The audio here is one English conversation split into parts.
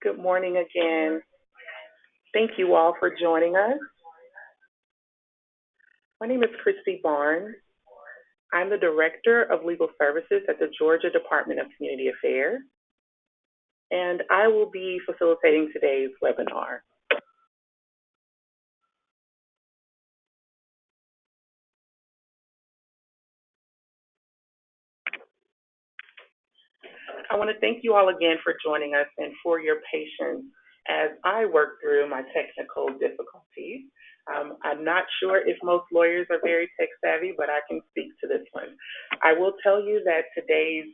Good morning again. Thank you all for joining us. My name is Christy Barnes. I'm the Director of Legal Services at the Georgia Department of Community Affairs, and I will be facilitating today's webinar. I want to thank you all again for joining us and for your patience as I work through my technical difficulties. I'm not sure if most lawyers are very tech savvy, but I can speak to this one. I will tell you that today's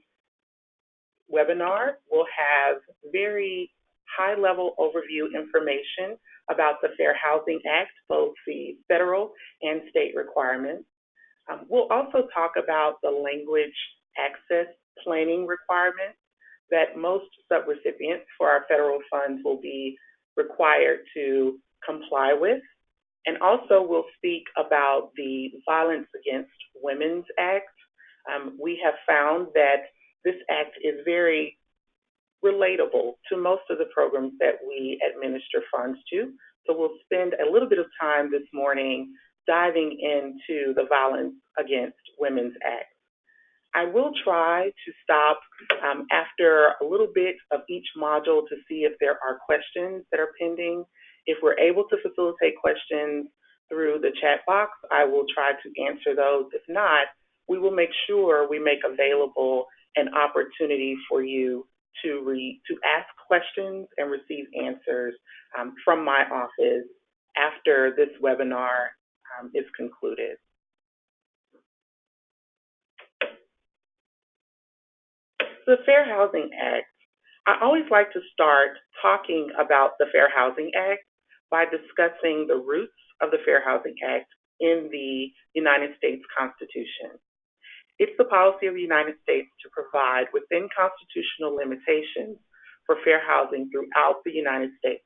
webinar will have very high-level overview information about the Fair Housing Act, both the federal and state requirements. We'll also talk about the language access planning requirements that most subrecipients for our federal funds will be required to comply with. And also we'll speak about the Violence Against Women's Act. We have found that this act is very relatable to most of the programs that we administer funds to. So we'll spend a little bit of time this morning diving into the Violence Against Women's Act. I will try to stop after a little bit of each module to see if there are questions that are pending. If we're able to facilitate questions through the chat box, I will try to answer those. If not, we will make sure we make available an opportunity for you to ask questions and receive answers from my office after this webinar is concluded. The Fair Housing Act. I always like to start talking about the Fair Housing Act by discussing the roots of the Fair Housing Act in the United States Constitution. It's the policy of the United States to provide within constitutional limitations for fair housing throughout the United States.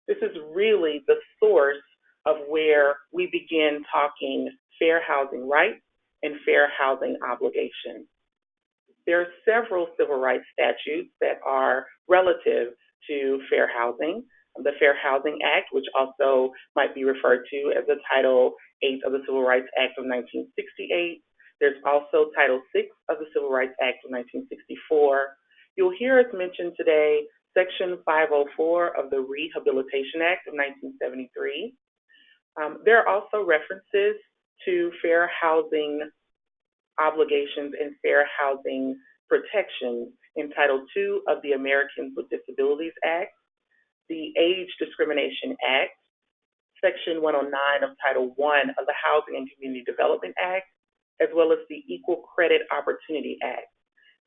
This is really the source of where we begin talking fair housing rights and fair housing obligations. There are several civil rights statutes that are relative to fair housing. The Fair Housing Act, which also might be referred to as the Title VIII of the Civil Rights Act of 1968. There's also Title VI of the Civil Rights Act of 1964. You'll hear us mention today Section 504 of the Rehabilitation Act of 1973. There are also references to fair housing obligations and fair housing protections in Title II of the Americans with Disabilities Act, the Age Discrimination Act, Section 109 of Title I of the Housing and Community Development Act, as well as the Equal Credit Opportunity Act.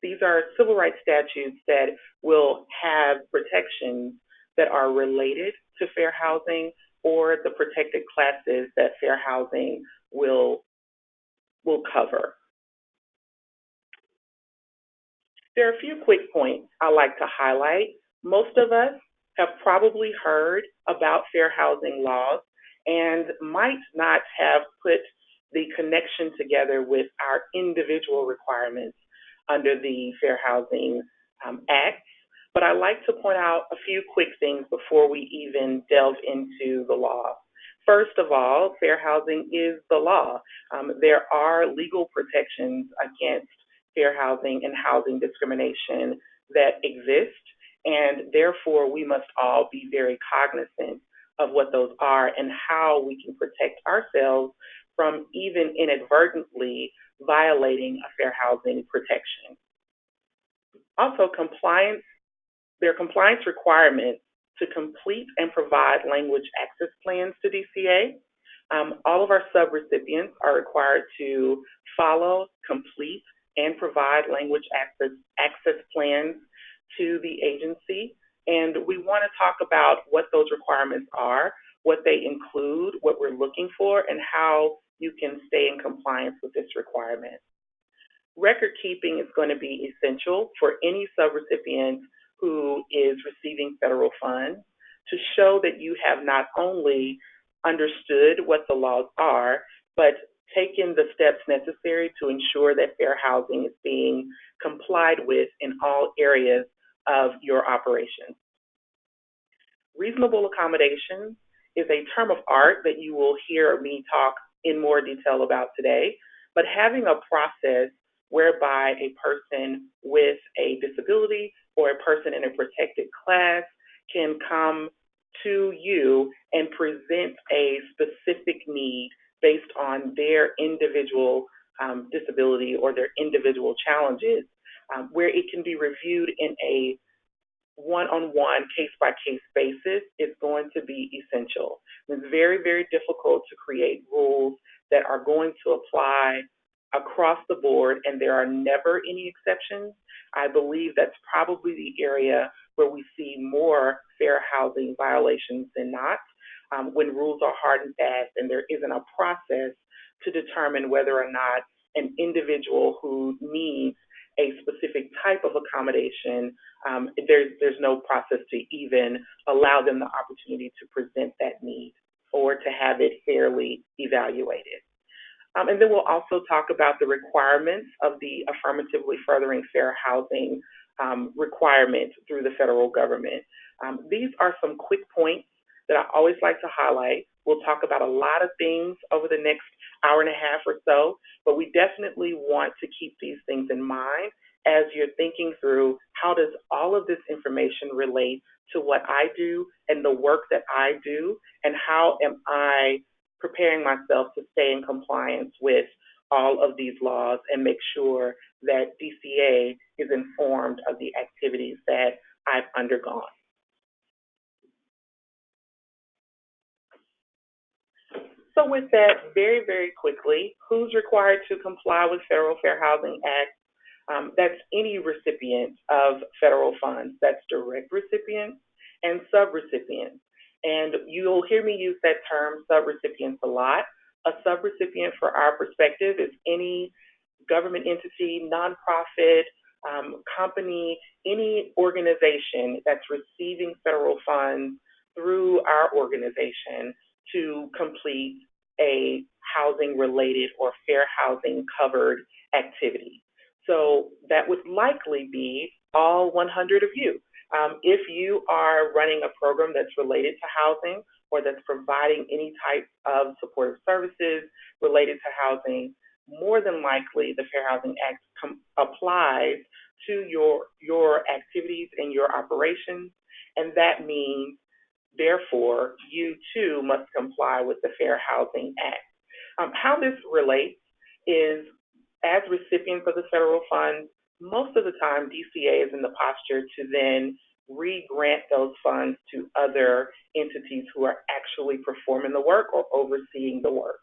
These are civil rights statutes that will have protections that are related to fair housing or the protected classes that fair housing will cover. There are a few quick points I'd like to highlight. Most of us have probably heard about fair housing laws and might not have put the connection together with our individual requirements under the Fair Housing Act. But I'd like to point out a few quick things before we even delve into the law. First of all, fair housing is the law. There are legal protections against fair housing and housing discrimination that exist, and therefore we must all be very cognizant of what those are and how we can protect ourselves from even inadvertently violating a fair housing protection. Also, there are compliance requirements to complete and provide language access plans to DCA. All of our subrecipients are required to follow, complete, and provide language access plans to the agency. And we want to talk about what those requirements are, what they include, what we're looking for, and how you can stay in compliance with this requirement. Record keeping is going to be essential for any subrecipient who is receiving federal funds to show that you have not only understood what the laws are, but taken the steps necessary to ensure that fair housing is being complied with in all areas of your operations. Reasonable accommodations is a term of art that you will hear me talk in more detail about today, but having a process whereby a person with a disability or a person in a protected class can come to you and present a specific need based on their individual disability or their individual challenges, where it can be reviewed in a one-on-one, case-by-case basis is going to be essential. It's very, very difficult to create rules that are going to apply across the board and there are never any exceptions. I believe that's probably the area where we see more fair housing violations than not, when rules are hard and fast and there isn't a process to determine whether or not an individual who needs a specific type of accommodation, there's no process to even allow them the opportunity to present that need or to have it fairly evaluated. And then we'll also talk about the requirements of the affirmatively furthering fair housing requirement through the federal government. These are some quick points that I always like to highlight. We'll talk about a lot of things over the next hour and a half or so, but we definitely want to keep these things in mind as you're thinking through how does all of this information relate to what I do and the work that I do, and how am I preparing myself to stay in compliance with all of these laws and make sure that DCA is informed of the activities that I've undergone. So with that, very, very quickly, who's required to comply with Federal Fair Housing Act? That's any recipient of federal funds. That's direct recipients and subrecipients. And you'll hear me use that term, subrecipients, a lot. A subrecipient, for our perspective, is any government entity, nonprofit, company, any organization that's receiving federal funds through our organization to complete a housing-related or fair housing covered activity. So that would likely be all 100 of you. If you are running a program that's related to housing or that's providing any type of supportive services related to housing, more than likely the Fair Housing Act applies to your activities and your operations, and that means therefore, you too must comply with the Fair Housing Act. How this relates is, as recipients of the federal funds, most of the time DCA is in the posture to then re-grant those funds to other entities who are actually performing the work or overseeing the work.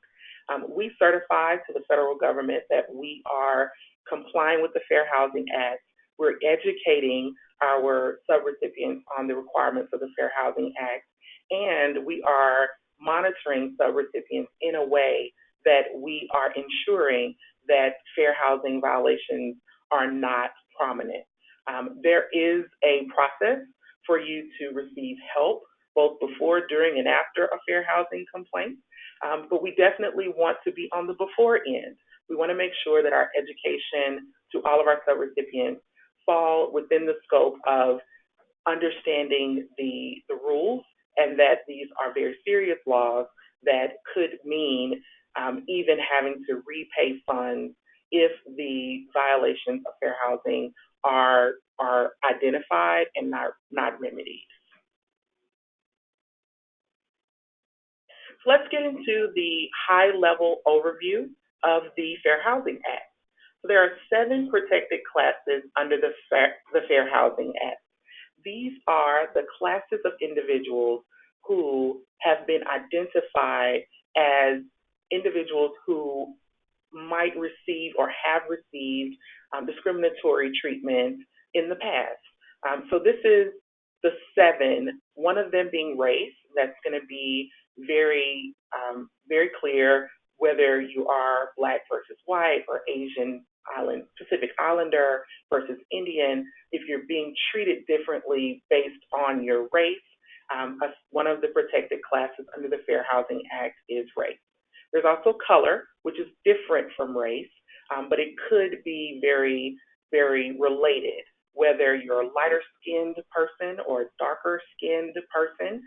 We certify to the federal government that we are complying with the Fair Housing Act. We're educating our subrecipients on the requirements of the Fair Housing Act, and we are monitoring subrecipients in a way that we are ensuring that fair housing violations are not prominent. There is a process for you to receive help both before, during, and after a fair housing complaint, but we definitely want to be on the before end. We want to make sure that our education to all of our subrecipients fall within the scope of understanding the rules and that these are very serious laws that could mean even having to repay funds if the violations of fair housing are identified and not remedied. So let's get into the high-level overview of the Fair Housing Act. So there are 7 protected classes under the Fair Housing Act. These are the classes of individuals who have been identified as individuals who might receive or have received discriminatory treatment in the past. So this is the 7, one of them being race. That's going to be very, very clear whether you are Black versus white or Asian Pacific Islander versus Indian. If you're being treated differently based on your race, one of the protected classes under the Fair Housing Act is race. There's also color, which is different from race, but it could be very, very related. whether you're a lighter-skinned person or a darker-skinned person,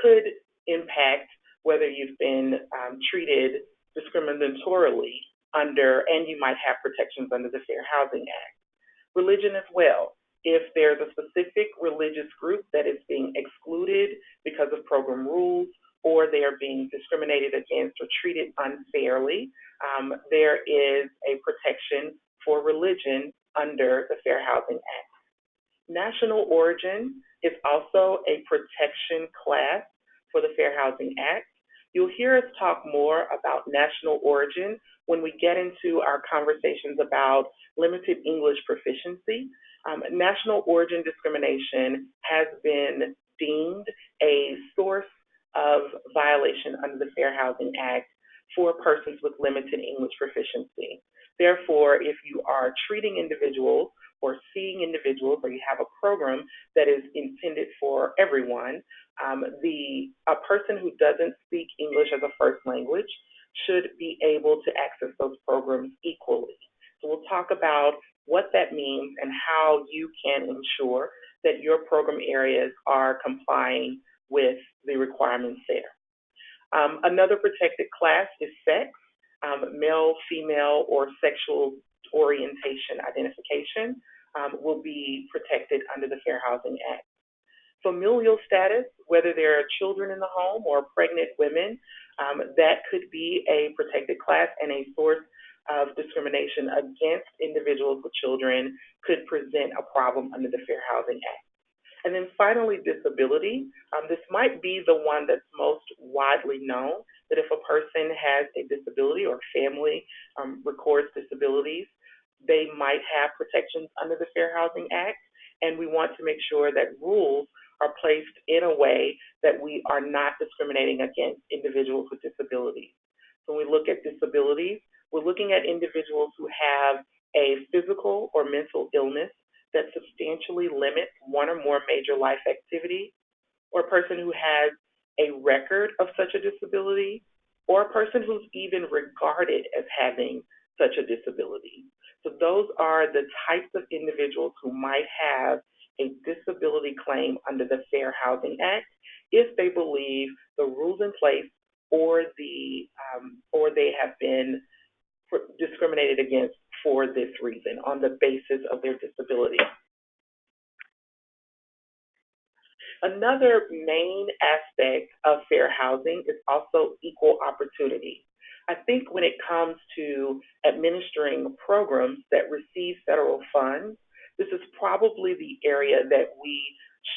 could impact whether you've been treated discriminatorily under, and you might have protections under the Fair Housing Act. Religion as well. If there's a specific religious group that is being excluded because of program rules, or they are being discriminated against or treated unfairly, there is a protection for religion under the Fair Housing Act. National origin is also a protection class for the Fair Housing Act. You'll hear us talk more about national origin when we get into our conversations about limited English proficiency. National origin discrimination has been deemed a source of violation under the Fair Housing Act for persons with limited English proficiency. Therefore, if you are treating individuals or seeing individuals, or you have a program that is intended for everyone, a person who doesn't speak English as a first language should be able to access those programs equally. So we'll talk about what that means and how you can ensure that your program areas are complying with the requirements there. Another protected class is sex, male, female, or sexual orientation identification will be protected under the Fair Housing Act. Familial status, whether there are children in the home or pregnant women, that could be a protected class, and a source of discrimination against individuals with children could present a problem under the Fair Housing Act. And then finally, disability. This might be the one that's most widely known, that if a person has a disability or family records disabilities, they might have protections under the Fair Housing Act, and we want to make sure that rules are placed in a way that we are not discriminating against individuals with disabilities. When we look at disabilities, we're looking at individuals who have a physical or mental illness that substantially limits one or more major life activities, or a person who has a record of such a disability, or a person who's even regarded as having such a disability. So those are the types of individuals who might have a disability claim under the Fair Housing Act if they believe the rules in place or they have been discriminated against for this reason, on the basis of their disability. Another main aspect of fair housing is also equal opportunity. I think when it comes to administering programs that receive federal funds, this is probably the area that we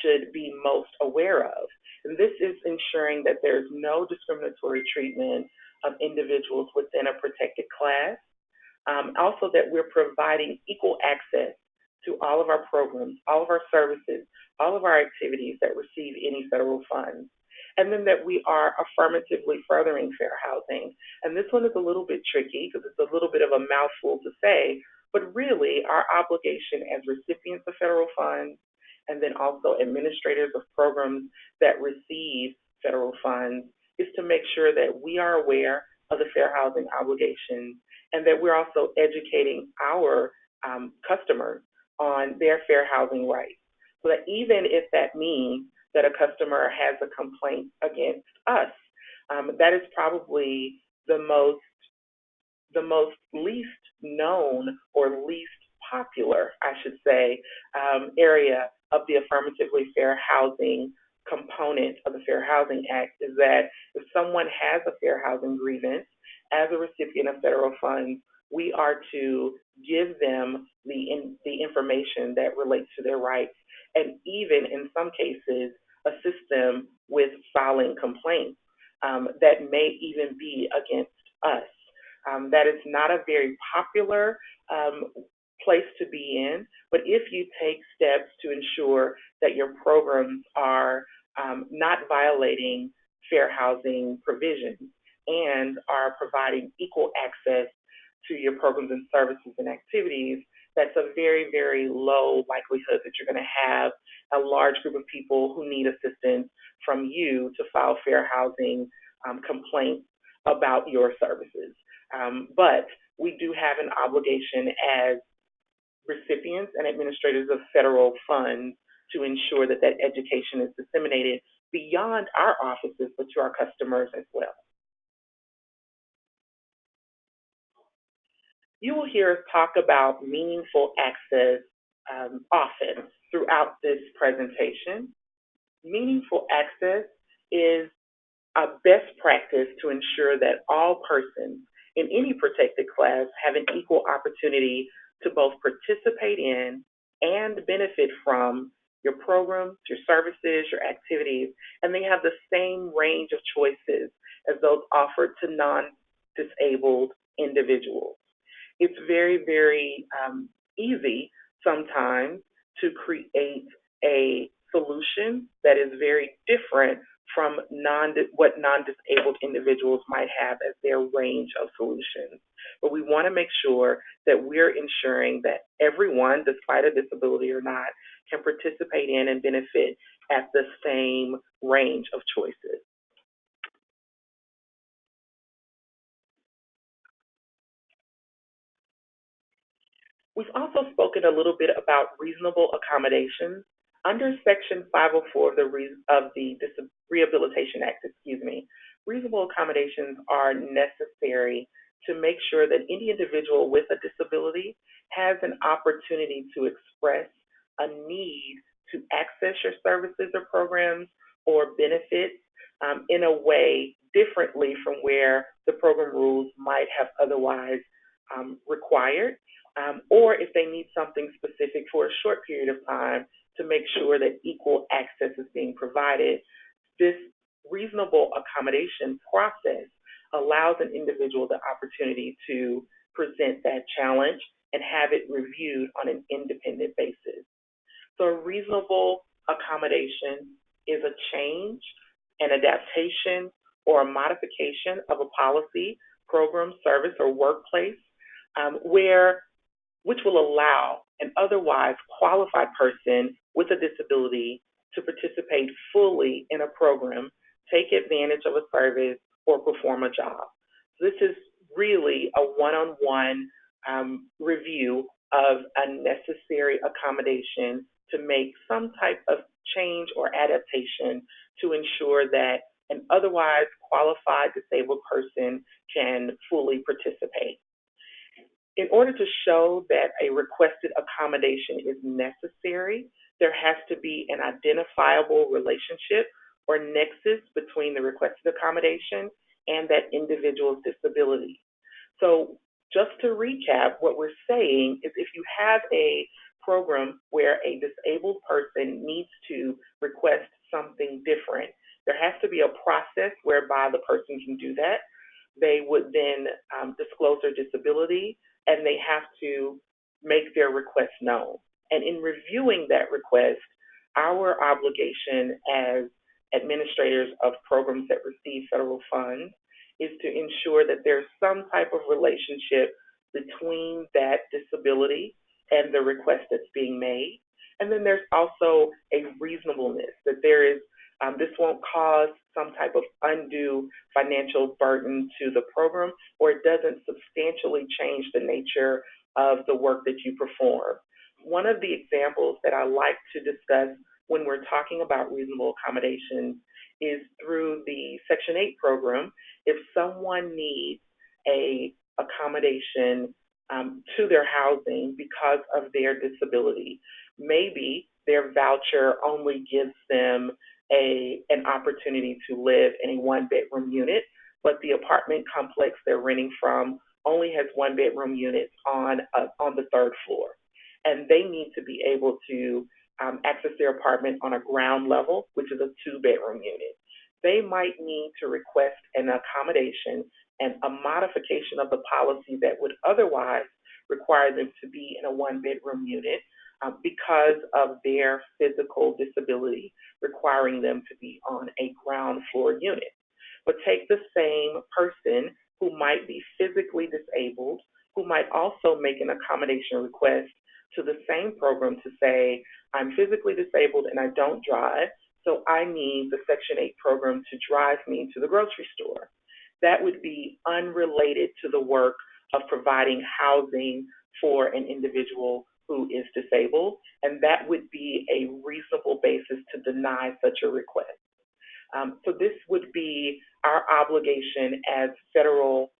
should be most aware of. And this is ensuring that there's no discriminatory treatment of individuals within a protected class. Also that we're providing equal access to all of our programs, all of our services, all of our activities that receive any federal funds. And then that we are affirmatively furthering fair housing. And this one is a little bit tricky because it's a little bit of a mouthful to say, but really our obligation as recipients of federal funds, and then also administrators of programs that receive federal funds, is to make sure that we are aware of the fair housing obligations, and that we're also educating our customers on their fair housing rights. So that even if that means that a customer has a complaint against us, that is probably the most least known or least popular, I should say, area of the affirmatively fair housing component of the Fair Housing Act, is that if someone has a fair housing grievance as a recipient of federal funds, we are to give them the information that relates to their rights, and even in some cases assist them with filing complaints that may even be against us. That is not a very popular place to be in, but if you take steps to ensure that your programs are not violating fair housing provisions and are providing equal access to your programs and services and activities, that's a very, very low likelihood that you're going to have a large group of people who need assistance from you to file fair housing complaints about your services. But we do have an obligation as recipients and administrators of federal funds to ensure that that education is disseminated beyond our offices, but to our customers as well. You will hear us talk about meaningful access often throughout this presentation. Meaningful access is a best practice to ensure that all persons in any protected class have an equal opportunity to both participate in and benefit from your programs, your services, your activities, and they have the same range of choices as those offered to non-disabled individuals. It's very, very easy sometimes to create a solution that is very different from what non-disabled individuals might have as their range of solutions. But we want to make sure that we're ensuring that everyone, despite a disability or not, can participate in and benefit at the same range of choices. We've also spoken a little bit about reasonable accommodations. Under Section 504 of the Rehabilitation Act, reasonable accommodations are necessary to make sure that any individual with a disability has an opportunity to express a need to access your services or programs or benefits in a way differently from where the program rules might have otherwise required. Or if they need something specific for a short period of time to make sure that equal access is being provided, this reasonable accommodation process allows an individual the opportunity to present that challenge and have it reviewed on an independent basis. So a reasonable accommodation is a change, an adaptation, or a modification of a policy, program, service, or workplace which will allow an otherwise qualified person with a disability to participate fully in a program, take advantage of a service, or perform a job. So this is really a one-on-one review of a necessary accommodation to make some type of change or adaptation to ensure that an otherwise qualified disabled person can fully participate. In order to show that a requested accommodation is necessary, there has to be an identifiable relationship or nexus between the requested accommodation and that individual's disability. So just to recap, what we're saying is if you have a program where a disabled person needs to request something different, there has to be a process whereby the person can do that. They would then disclose their disability, and they have to make their request known. And in reviewing that request, our obligation as administrators of programs that receive federal funds is to ensure that there's some type of relationship between that disability and the request that's being made. And then there's also a reasonableness, that there is this won't cause some type of undue financial burden to the program, or it doesn't substantially change the nature of the work that you perform. One of the examples that I like to discuss when we're talking about reasonable accommodations is through the Section 8 program. If someone needs a accommodation to their housing because of their disability, maybe their voucher only gives them an opportunity to live in a one-bedroom unit, but the apartment complex they're renting from only has one-bedroom units on the third floor. And they need to be able to access their apartment on a ground level, which is a two-bedroom unit. They might need to request an accommodation and a modification of the policy that would otherwise require them to be in a one-bedroom unit because of their physical disability, requiring them to be on a ground floor unit. But take the same person who might be physically disabled, who might also make an accommodation request to the same program to say, I'm physically disabled and I don't drive, so I need the Section 8 program to drive me to the grocery store. That would be unrelated to the work of providing housing for an individual who is disabled, and that would be a reasonable basis to deny such a request. So this would be our obligation as federal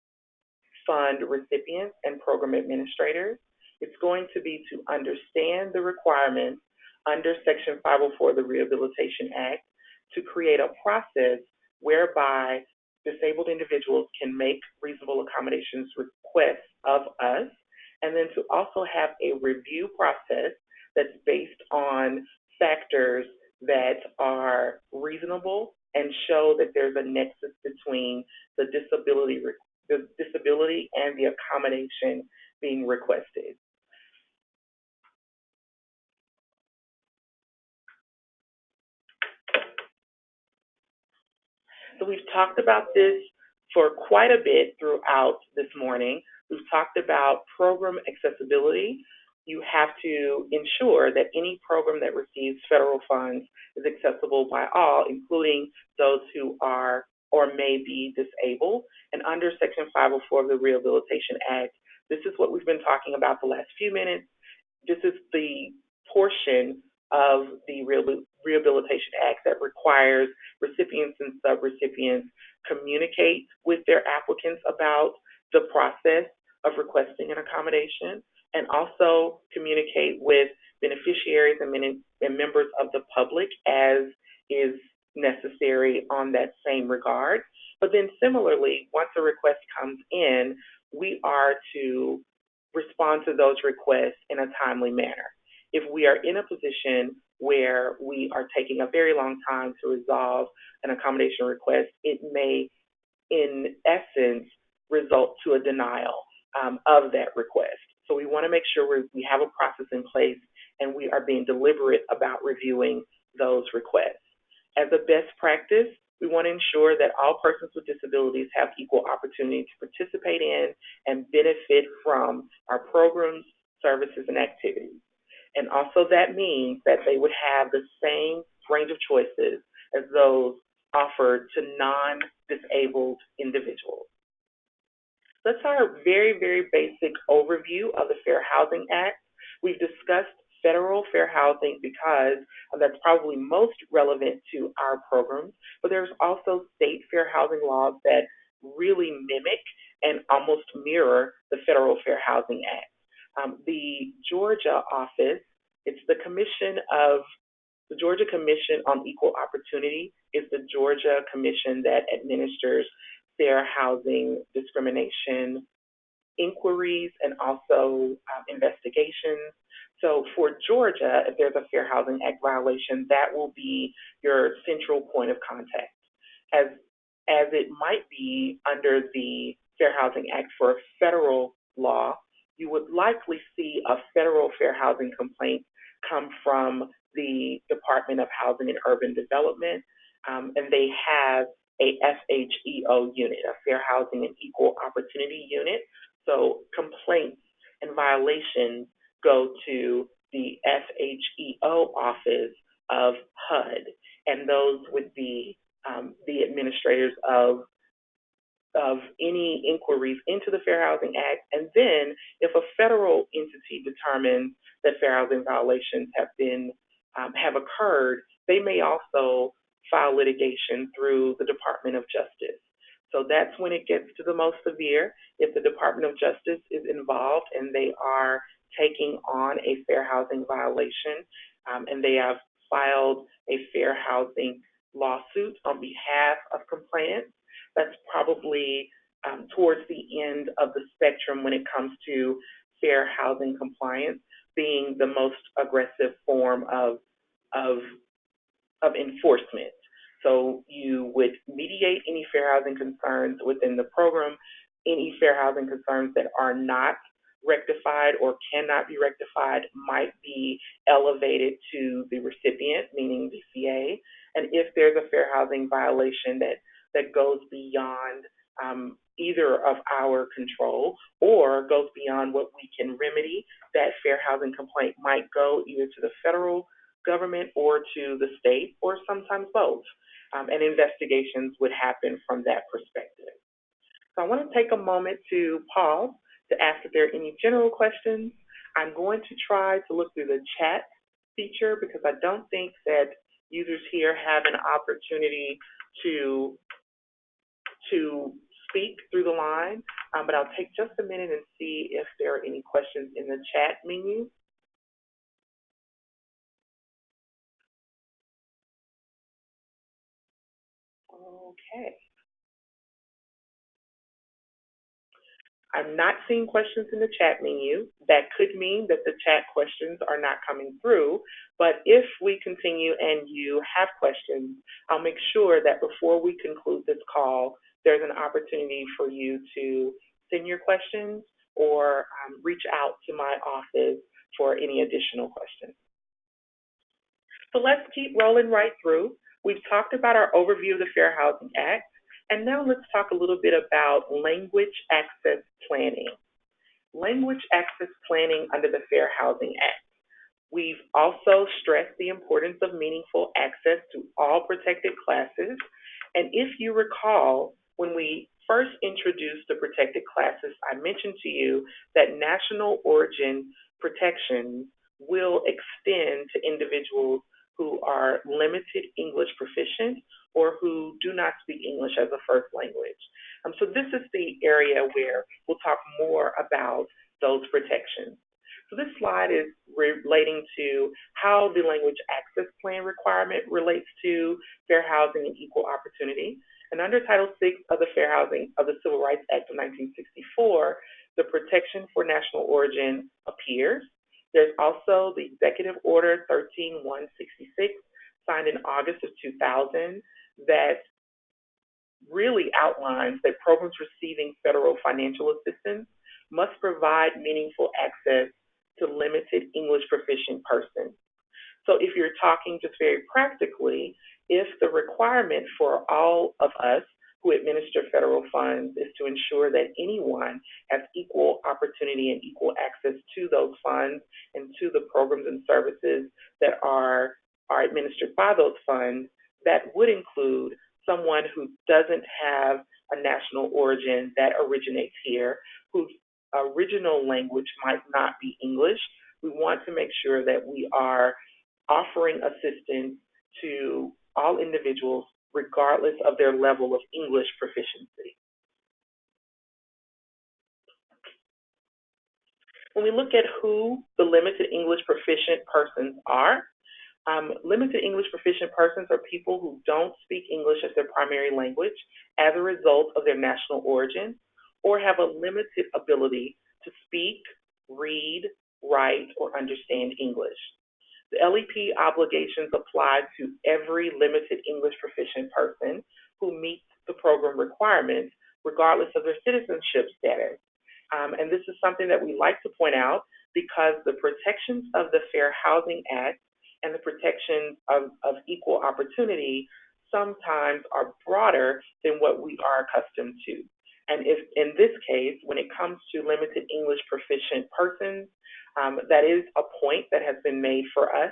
fund recipients and program administrators. It's going to be to understand the requirements under Section 504 of the Rehabilitation Act to create a process whereby disabled individuals can make reasonable accommodations requests of us, and then to also have a review process that's based on factors that are reasonable and show that there's a nexus between the disability and the accommodation being requested. So we've talked about this for quite a bit throughout this morning. We've talked about program accessibility. You have to ensure that any program that receives federal funds is accessible by all, including those who are or may be disabled. And under Section 504 of the Rehabilitation Act, this is what we've been talking about the last few minutes. This is the portion of the Rehabilitation Act that requires recipients and subrecipients communicate with their applicants about the process of requesting an accommodation, and also communicate with beneficiaries and members of the public as is necessary on that same regard. But then similarly, once a request comes in, we are to respond to those requests in a timely manner. If we are in a position where we are taking a very long time to resolve an accommodation request, it may, in essence, result to a denial of that request. So we want to make sure we have a process in place and we are being deliberate about reviewing those requests. As a best practice, we want to ensure that all persons with disabilities have equal opportunity to participate in and benefit from our programs, services, and activities. And also that means that they would have the same range of choices as those offered to non-disabled individuals. Let's start a very, very basic overview of the Fair Housing Act. We've discussed federal fair housing because that's probably most relevant to our programs, but there's also state fair housing laws that really mimic and almost mirror the federal Fair Housing Act. The Georgia office, it's the Georgia Commission on Equal Opportunity is the Georgia commission that administers fair housing discrimination inquiries and also investigations. So for Georgia, if there's a Fair Housing Act violation, that will be your central point of contact. As it might be under the Fair Housing Act for a federal law, you would likely see a federal fair housing complaint come from the Department of Housing and Urban Development, and they have a FHEO unit, a Fair Housing and Equal Opportunity unit. So complaints and violations go to the FHEO office of HUD, and those would be the administrators of any inquiries into the Fair Housing Act. And then if a federal entity determines that fair housing violations have occurred, they may also file litigation through the Department of Justice. So that's when it gets to the most severe. If the Department of Justice is involved and they are taking on a fair housing violation and they have filed a fair housing lawsuit on behalf of complainants, that's probably towards the end of the spectrum when it comes to fair housing compliance being the most aggressive form of enforcement. So you would mediate any fair housing concerns within the program. Any fair housing concerns that are not rectified or cannot be rectified might be elevated to the recipient, meaning the CA. And if there's a fair housing violation that goes beyond either of our control or goes beyond what we can remedy, that fair housing complaint might go either to the federal government or to the state, or sometimes both. And investigations would happen from that perspective. So I want to take a moment to pause to ask if there are any general questions I'm going to try to look through the chat feature because I don't think that users here have an opportunity to speak through the line, but I'll take just a minute and see if there are any questions in the chat menu. Okay. I'm not seeing questions in the chat menu. That could mean that the chat questions are not coming through, but if we continue and you have questions, I'll make sure that before we conclude this call, there's an opportunity for you to send your questions or reach out to my office for any additional questions. So let's keep rolling right through. We've talked about our overview of the Fair Housing Act, and now let's talk a little bit about language access planning. Language access planning under the Fair Housing Act. We've also stressed the importance of meaningful access to all protected classes. And if you recall, when we first introduced the protected classes, I mentioned to you that national origin protections will extend to individuals who are limited English proficient or who do not speak English as a first language. So this is the area where we'll talk more about those protections. So this slide is relating to how the language access plan requirement relates to fair housing and equal opportunity. And under Title VI of the Fair Housing of the Civil Rights Act of 1964, the protection for national origin appears. There's also the Executive Order 13166, signed in August of 2000, that really outlines that programs receiving federal financial assistance must provide meaningful access to limited English proficient persons. So if you're talking just very practically, if the requirement for all of us who administer federal funds is to ensure that anyone has equal opportunity and equal access to those funds and to the programs and services that are administered by those funds, that would include someone who doesn't have a national origin that originates here, whose original language might not be English. We want to make sure that we are offering assistance to all individuals regardless of their level of English proficiency. When we look at who the limited English proficient persons are, limited English proficient persons are people who don't speak English as their primary language as a result of their national origin or have a limited ability to speak, read, write, or understand English. The LEP obligations apply to every limited English proficient person who meets the program requirements regardless of their citizenship status. And this is something that we like to point out because the protections of the Fair Housing Act and the protections of equal opportunity sometimes are broader than what we are accustomed to. And if in this case, when it comes to limited English proficient persons, that is a point that has been made for us,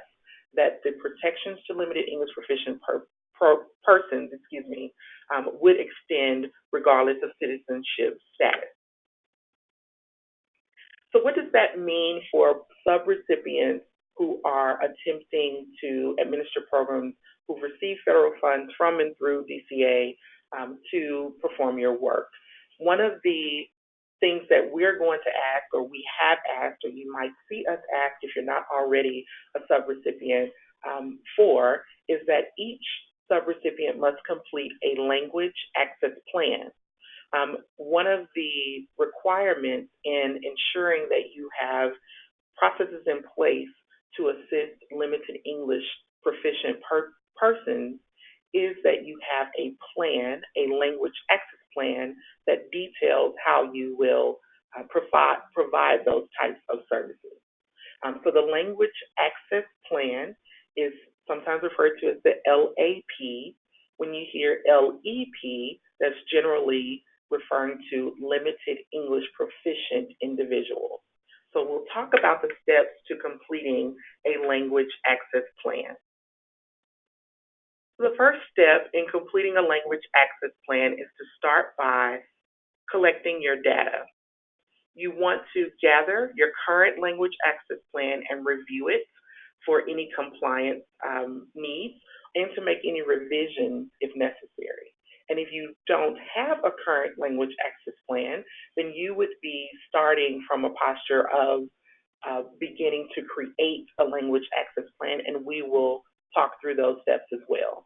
that the protections to limited English proficient persons, would extend regardless of citizenship status. So what does that mean for subrecipients who are attempting to administer programs who've received federal funds from and through DCA to perform your work? One of the things that we're going to ask, or we have asked, or you might see us ask if you're not already a subrecipient for, is that each subrecipient must complete a language access plan. One of the requirements in ensuring that you have processes in place to assist limited English proficient persons is that you have a plan, a language access plan that details how you will provide those types of services. So the language access plan is sometimes referred to as the LAP. When you hear LEP, that's generally referring to limited English proficient individuals. So we'll talk about the steps to completing a language access plan. The first step in completing a language access plan is to start by collecting your data. You want to gather your current language access plan and review it for any compliance needs and to make any revisions if necessary. And if you don't have a current language access plan, then you would be starting from a posture of beginning to create a language access plan, and we will talk through those steps as well.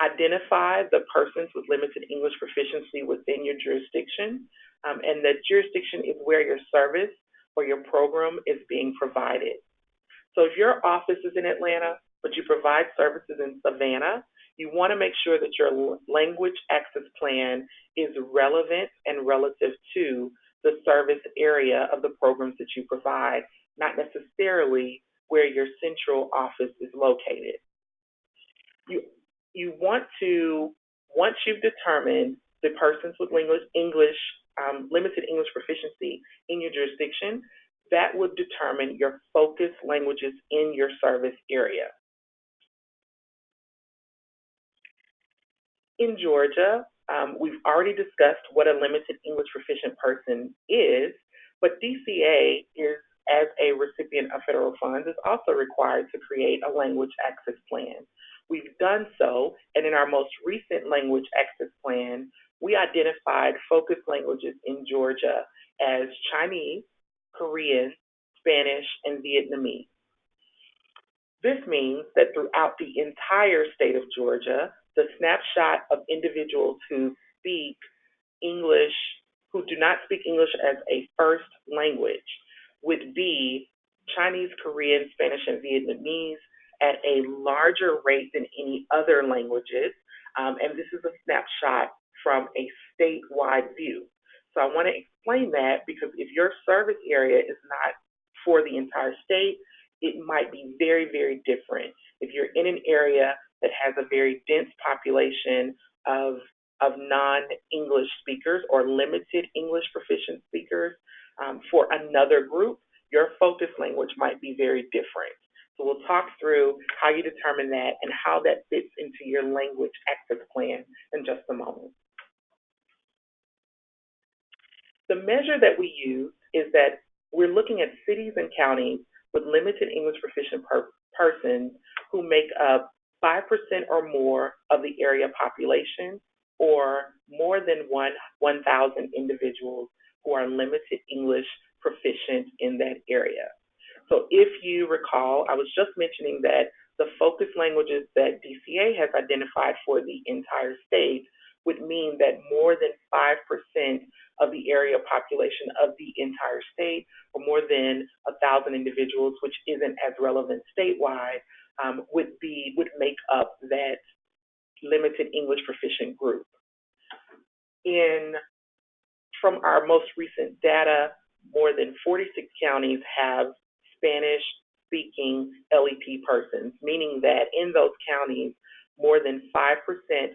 Identify the persons with limited English proficiency within your jurisdiction, and the jurisdiction is where your service or your program is being provided. So if your office is in Atlanta, but you provide services in Savannah, you want to make sure that your language access plan is relevant and relative to the service area of the programs that you provide, not necessarily where your central office is located. You want to, once you've determined the persons with limited English proficiency in your jurisdiction, that would determine your focus languages in your service area. In Georgia, we've already discussed what a limited English proficient person is, but DCA is, as a recipient of federal funds, is also required to create a language access plan. We've done so, and in our most recent language access plan, we identified focus languages in Georgia as Chinese, Korean, Spanish, and Vietnamese. This means that throughout the entire state of Georgia, the snapshot of individuals who speak English, who do not speak English as a first language, would be Chinese, Korean, Spanish, and Vietnamese at a larger rate than any other languages. And this is a snapshot from a statewide view. So I want to explain that because if your service area is not for the entire state, it might be very, very different. If you're in an area that has a very dense population of non-English speakers or limited English proficient speakers, for another group, your focus language might be very different. So we'll talk through how you determine that and how that fits into your language access plan in just a moment. The measure that we use is that we're looking at cities and counties with limited English proficient persons who make up 5% or more of the area population, or more than 1,000 individuals who are limited English proficient in that area. So if you recall, I was just mentioning that the focus languages that DCA has identified for the entire state would mean that more than 5% of the area population of the entire state, or more than 1,000 individuals, which isn't as relevant statewide, would make up that limited English proficient group. From our most recent data, more than 46 counties have Spanish-speaking LEP persons, meaning that in those counties, more than 5%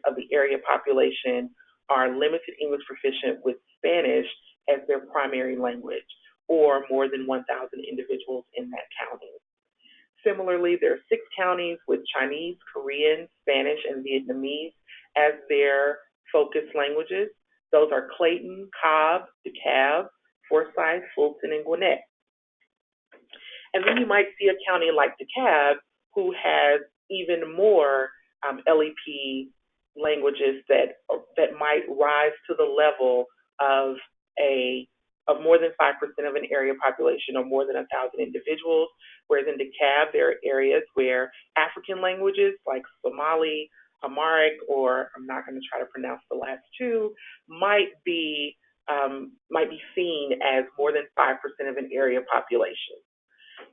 of the area population are limited English proficient with Spanish as their primary language, or more than 1,000 individuals in that county. Similarly, there are 6 counties with Chinese, Korean, Spanish, and Vietnamese as their focus languages. Those are Clayton, Cobb, DeKalb, Forsyth, Fulton, and Gwinnett. And then you might see a county like DeKalb who has even more LEP languages that might rise to the level of more than 5% of an area population, or more than 1,000 individuals. Whereas in DeKalb, there are areas where African languages like Somali, Amharic, or I'm not going to try to pronounce the last two, might be seen as more than 5% of an area population.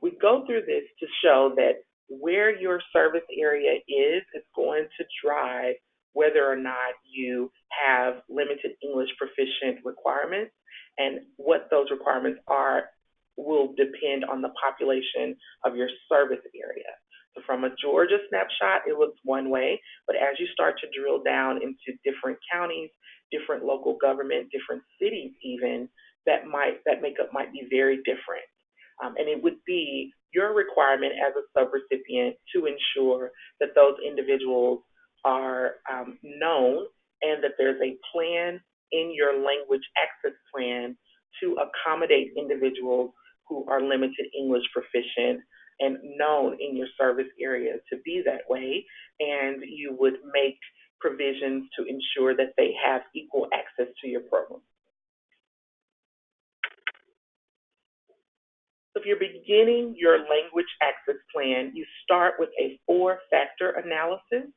We go through this to show that where your service area is going to drive whether or not you have limited English proficient requirements, and what those requirements are will depend on the population of your service area. So from a Georgia snapshot, it looks one way, but as you start to drill down into different counties, different local government, different cities even, that makeup might be very different. And it would be your requirement as a subrecipient to ensure that those individuals are known and that there's a plan in your language access plan to accommodate individuals who are limited English proficient and known in your service area to be that way, and you would make provisions to ensure that they have equal access to your program. So if you're beginning your language access plan, you start with a 4-factor analysis,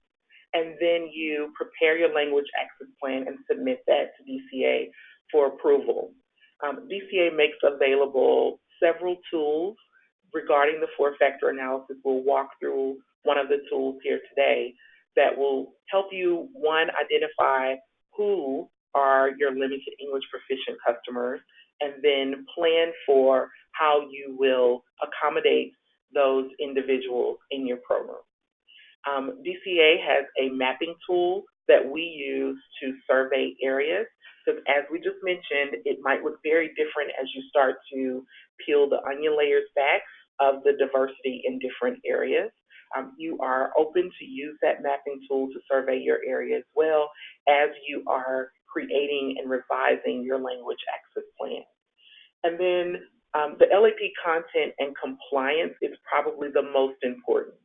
and then you prepare your language access plan and submit that to DCA for approval. DCA makes available several tools regarding the 4-factor analysis. We'll walk through one of the tools here today that will help you, one, identify who are your limited English proficient customers, and then plan for how you will accommodate those individuals in your program. DCA has a mapping tool that we use to survey areas, because as we just mentioned, it might look very different as you start to peel the onion layers back of the diversity in different areas. You are open to use that mapping tool to survey your area as well as you are creating and revising your language access plan. And then the LAP content and compliance is probably the most important,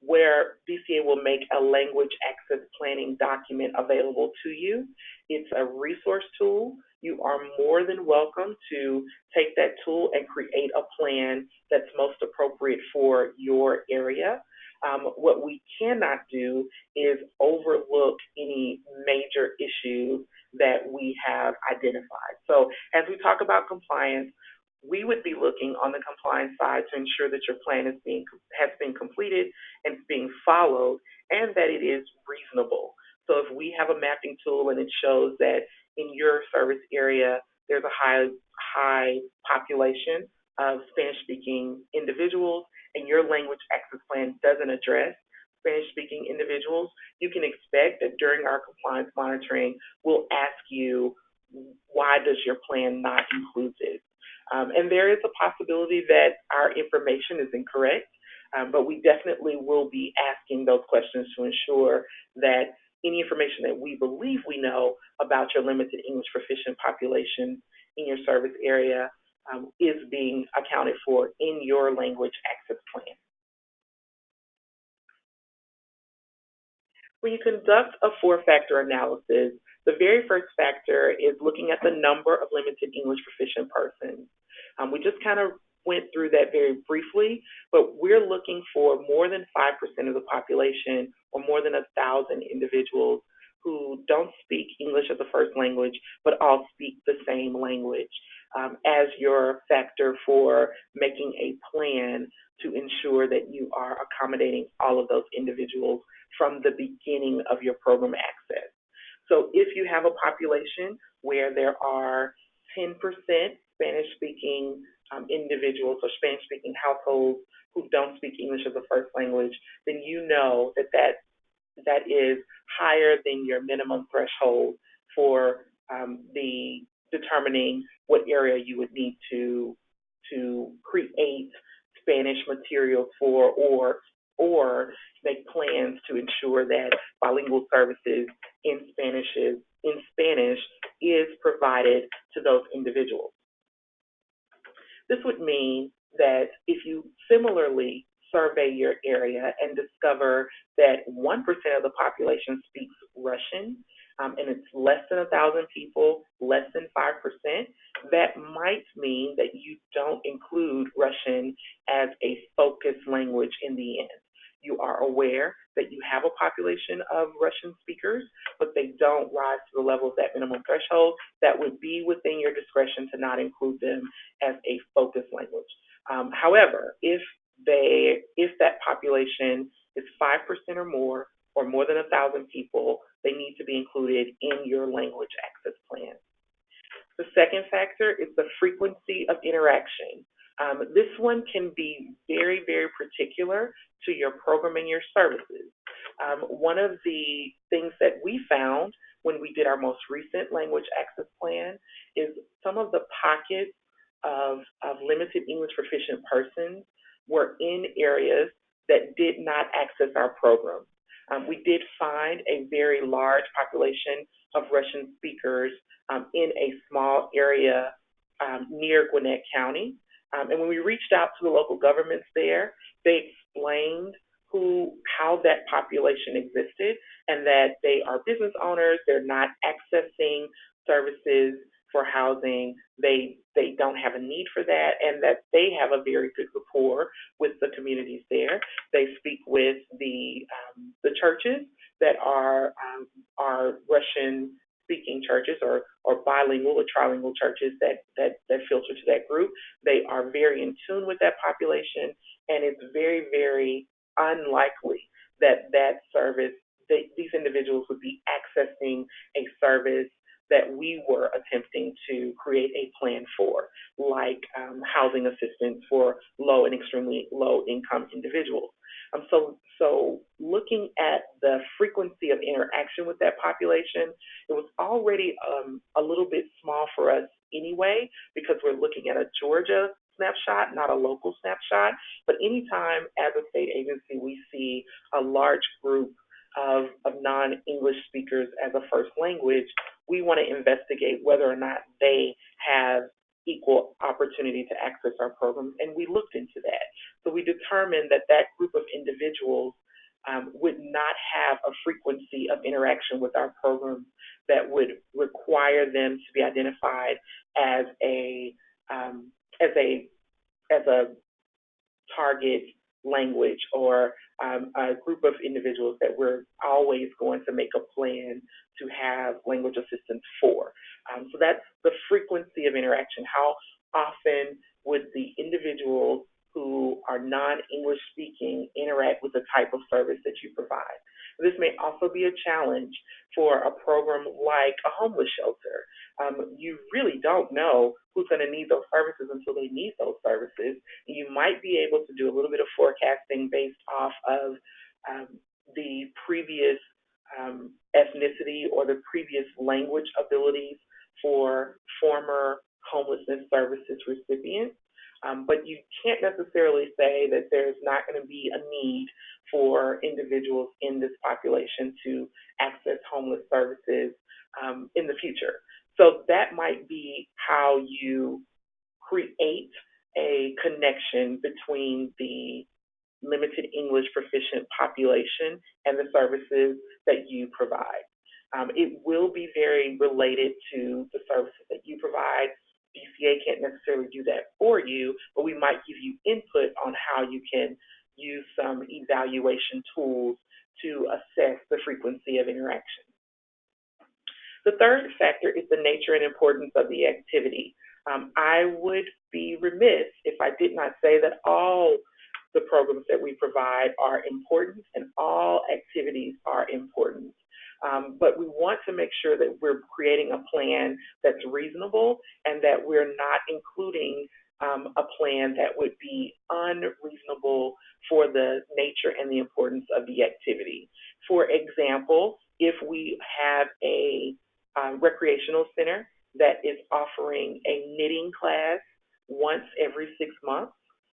where DCA will make a language access planning document available to you. It's a resource tool. You are more than welcome to take that tool and create a plan that's most appropriate for your area. What we cannot do is overlook any major issues that we have identified. So as we talk about compliance, we would be looking on the compliance side to ensure that your plan has been completed and is being followed, and that it is reasonable. So if we have a mapping tool and it shows that in your service area there's a high population of Spanish-speaking individuals, and your language access plan doesn't address Spanish-speaking individuals, you can expect that during our compliance monitoring, we'll ask you, why does your plan not include this? And there is a possibility that our information is incorrect, but we definitely will be asking those questions to ensure that any information that we believe we know about your limited English proficient population in your service area is being accounted for in your language access plan. When you conduct a 4-factor analysis, the very first factor is looking at the number of limited English proficient persons. We just kind of went through that very briefly, but we're looking for more than 5% of the population, or more than 1,000 individuals who don't speak English as a first language, but all speak the same language, as your factor for making a plan to ensure that you are accommodating all of those individuals from the beginning of your program access. So if you have a population where there are 10% Spanish-speaking individuals or Spanish-speaking households who don't speak English as a first language, then you know that is higher than your minimum threshold for the determining what area you would need to create Spanish material for, or make plans to ensure that bilingual services in Spanish is provided to those individuals. This would mean that if you similarly survey your area and discover that 1% of the population speaks Russian, and it's less than 1,000 people, less than 5%, that might mean that you don't include Russian as a focus language in the end. You are aware that you have a population of Russian speakers, but they don't rise to the level of that minimum threshold. That would be within your discretion to not include them as a focus language. However, if that population is 5% or more than 1,000 people, they need to be included in your language access plan. The second factor is the frequency of interaction. This one can be very, very particular to your program and your services. One of the things that we found when we did our most recent language access plan is some of the pockets of limited English proficient persons were in areas that did not access our program. We did find a very large population of Russian speakers in a small area near Gwinnett County. And when we reached out to the local governments there, they explained how that population existed and that they are business owners. They're not accessing services for housing. They don't have a need for that, and that they have a very good rapport with the communities there. They speak with the churches that are Russian speaking churches or bilingual or trilingual churches that filter to that group. They are very in tune with that population, and it's very, very unlikely that service, these individuals would be accessing a service that we were attempting to create a plan for, like housing assistance for low and extremely low income individuals. So looking at the frequency of interaction with that population, it was already a little bit small for us anyway, because we're looking at a Georgia snapshot, not a local snapshot. But anytime as a state agency we see a large group of non-English speakers as a first language, we want to investigate whether or not they have equal opportunity to access our programs, and we looked into that. So we determined that that group of individuals would not have a frequency of interaction with our programs that would require them to be identified as a target language or a group of individuals that we're always going to make a plan to have language assistance for. So that's the frequency of interaction. How often would the individuals who are non-English speaking interact with the type of service that you provide? This may also be a challenge for a program like a homeless shelter. You really don't know who's going to need those services until they need those services. You might be able to do a little bit of forecasting based off of the previous ethnicity or the previous language abilities for former homelessness services recipients. But you can't necessarily say that there's not going to be a need for individuals in this population to access homeless services in the future. So that might be how you create a connection between the limited English proficient population and the services that you provide. It will be very related to the services that you provide. DCA can't necessarily do that for you, but we might give you input on how you can use some evaluation tools to assess the frequency of interaction. The third factor is the nature and importance of the activity. I would be remiss if I did not say that all the programs that we provide are important and all activities are important. But we want to make sure that we're creating a plan that's reasonable and that we're not including a plan that would be unreasonable for the nature and the importance of the activity. For example, if we have a recreational center that is offering a knitting class once every 6 months,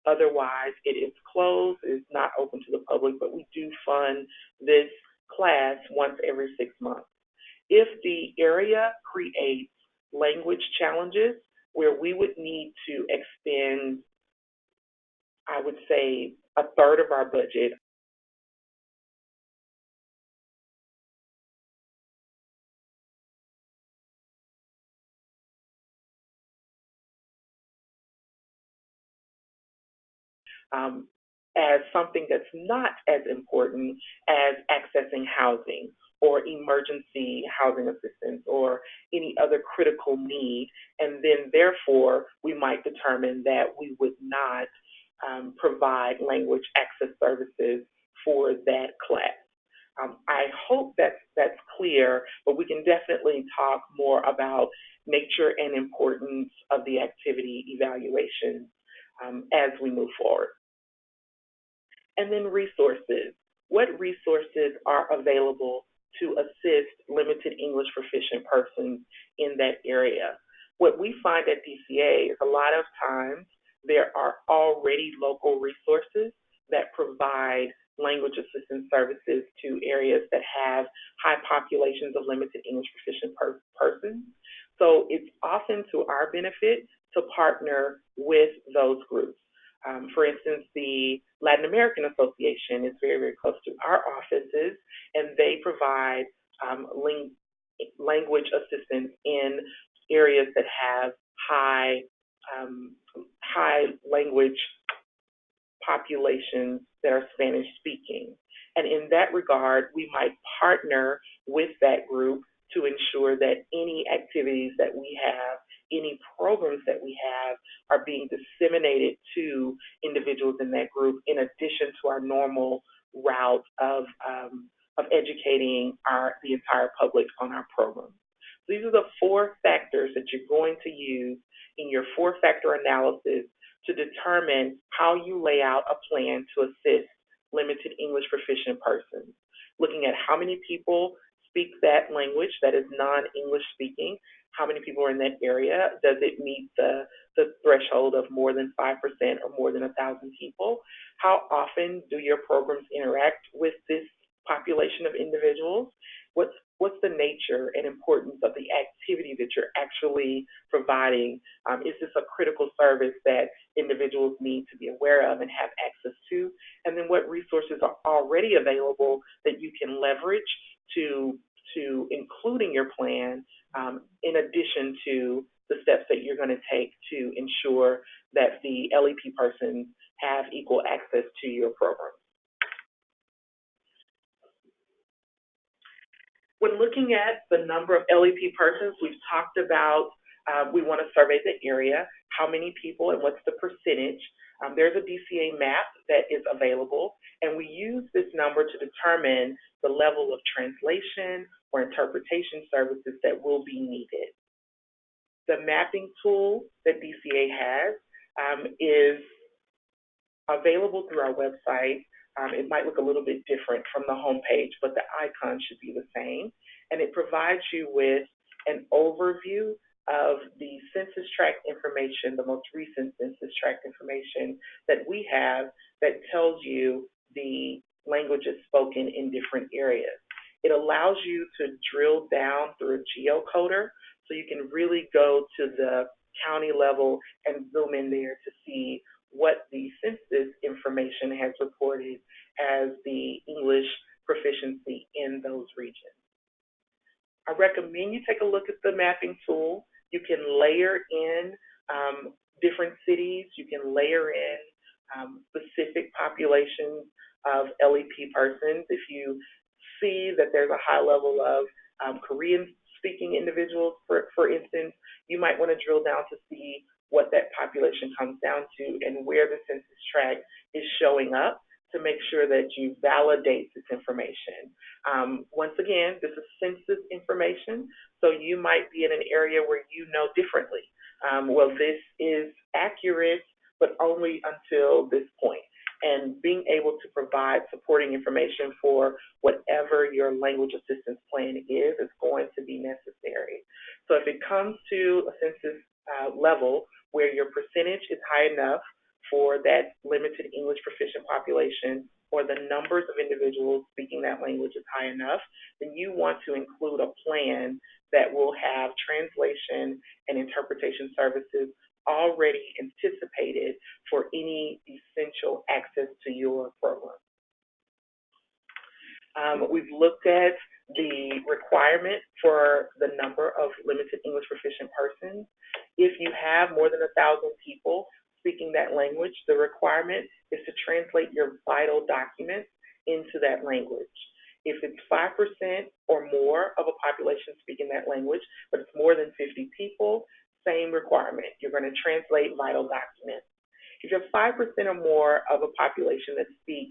otherwise it is closed, it is not open to the public, but we do fund this class once every 6 months. If the area creates language challenges where we would need to expend, I would say, a third of our budget as something that's not as important as accessing housing or emergency housing assistance or any other critical need, and then therefore we might determine that we would not provide language access services for that class. I hope that's clear, but we can definitely talk more about nature and importance of the activity evaluation as we move forward. And then resources. What resources are available to assist limited English proficient persons in that area? What we find at DCA is a lot of times there are already local resources that provide language assistance services to areas that have high populations of limited English proficient persons. So it's often to our benefit to partner with those groups. For instance, the Latin American Association is very, very close to our offices, and they provide language assistance in areas that have high language populations that are Spanish speaking. And in that regard, we might partner with that group to ensure that any activities that we have, any programs that we have, are being disseminated to individuals in that group, in addition to our normal route of educating the entire public on our programs. These are the 4 factors that you're going to use in your 4-factor analysis to determine how you lay out a plan to assist limited English proficient persons. Looking at how many people speak that language that is non-English speaking, how many people are in that area, does it meet the threshold of more than 5% or more than 1,000 people? How often do your programs interact with this population of individuals? What's the nature and importance of the activity that you're actually providing? Is this a critical service that individuals need to be aware of and have access to? And then what resources are already available that you can leverage to include in your plan, in addition to the steps that you're going to take to ensure that the LEP persons have equal access to your program. When looking at the number of LEP persons, we've talked about we want to survey the area, how many people and what's the percentage. There's a DCA map that is available, and we use this number to determine the level of translation or interpretation services that will be needed. The mapping tool that DCA has is available through our website. It might look a little bit different from the homepage, but the icon should be the same. And it provides you with an overview of the census tract information, the most recent census tract information that we have that tells you the languages spoken in different areas. It allows you to drill down through a geocoder, so you can really go to the county level and zoom in there to see what the census information has reported as the English proficiency in those regions. I recommend you take a look at the mapping tool. You can layer in different cities. You can layer in specific populations of LEP persons. If you see that there's a high level of Korean-speaking individuals, for instance, you might want to drill down to see what that population comes down to and where the census tract is showing up to make sure that you validate this information. Once again, this is census information, so you might be in an area where you know differently. Well, this is accurate, but only until this point. And being able to provide supporting information for whatever your language assistance plan is going to be necessary. So if it comes to a census level where your percentage is high enough for that limited English proficient population, or the numbers of individuals speaking that language is high enough, then you want to include a plan that will have translation and interpretation services already anticipated for any essential access to your program. We've looked at the requirement for the number of limited English proficient persons. If you have more than 1,000 people speaking that language, the requirement is to translate your vital documents into that language. If it's 5% or more of a population speaking that language, but it's more than 50 people, same requirement. You're going to translate vital documents. If you have 5% or more of a population that speak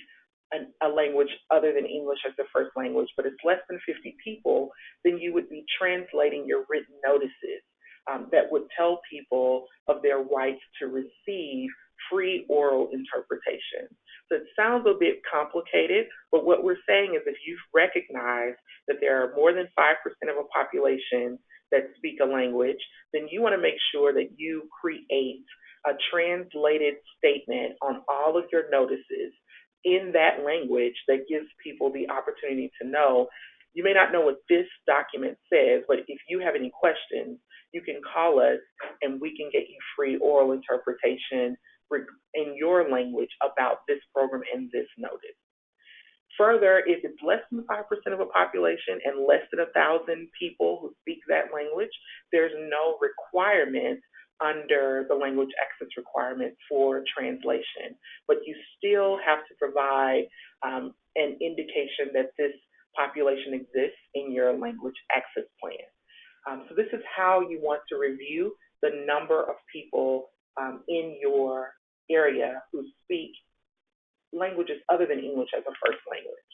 a language other than English as their first language, but it's less than 50 people, then you would be translating your written notices that would tell people of their rights to receive free oral interpretation. So it sounds a bit complicated, but what we're saying is if you've recognized that there are more than 5% of a population that speak a language, then you want to make sure that you create a translated statement on all of your notices in that language that gives people the opportunity to know. You may not know what this document says, but if you have any questions, you can call us and we can get you free oral interpretation in your language about this program and this notice. Further, if it's less than 5% of a population and less than 1,000 people who speak that language, there's no requirement under the language access requirement for translation. But you still have to provide an indication that this population exists in your language access plan. So this is how you want to review the number of people in your area who speak languages other than English as a first language.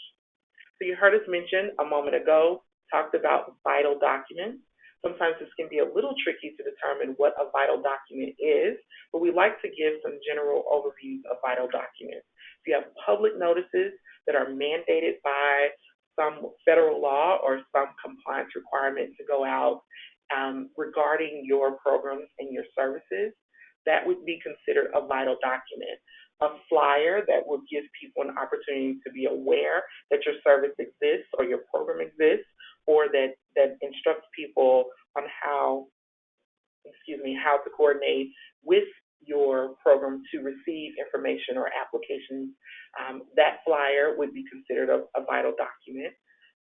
So you heard us mention a moment ago, talked about vital documents. Sometimes this can be a little tricky to determine what a vital document is, but we like to give some general overviews of vital documents. If you have public notices that are mandated by some federal law or some compliance requirement to go out regarding your programs and your services, that would be considered a vital document. A flyer that would give people an opportunity to be aware that your service exists or your program exists, or that instructs people on how to coordinate with your program to receive information or applications. That flyer would be considered a vital document.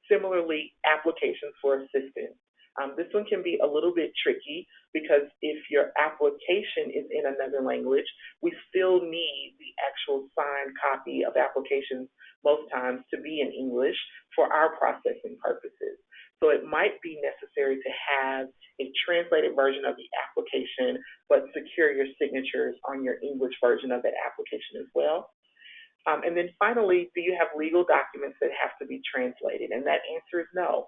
Similarly, applications for assistance. This one can be a little bit tricky because if your application is in another language, we still need the actual signed copy of applications most times to be in English for our processing purposes. So it might be necessary to have a translated version of the application, but secure your signatures on your English version of that application as well. And then finally, do you have legal documents that have to be translated? And that answer is no.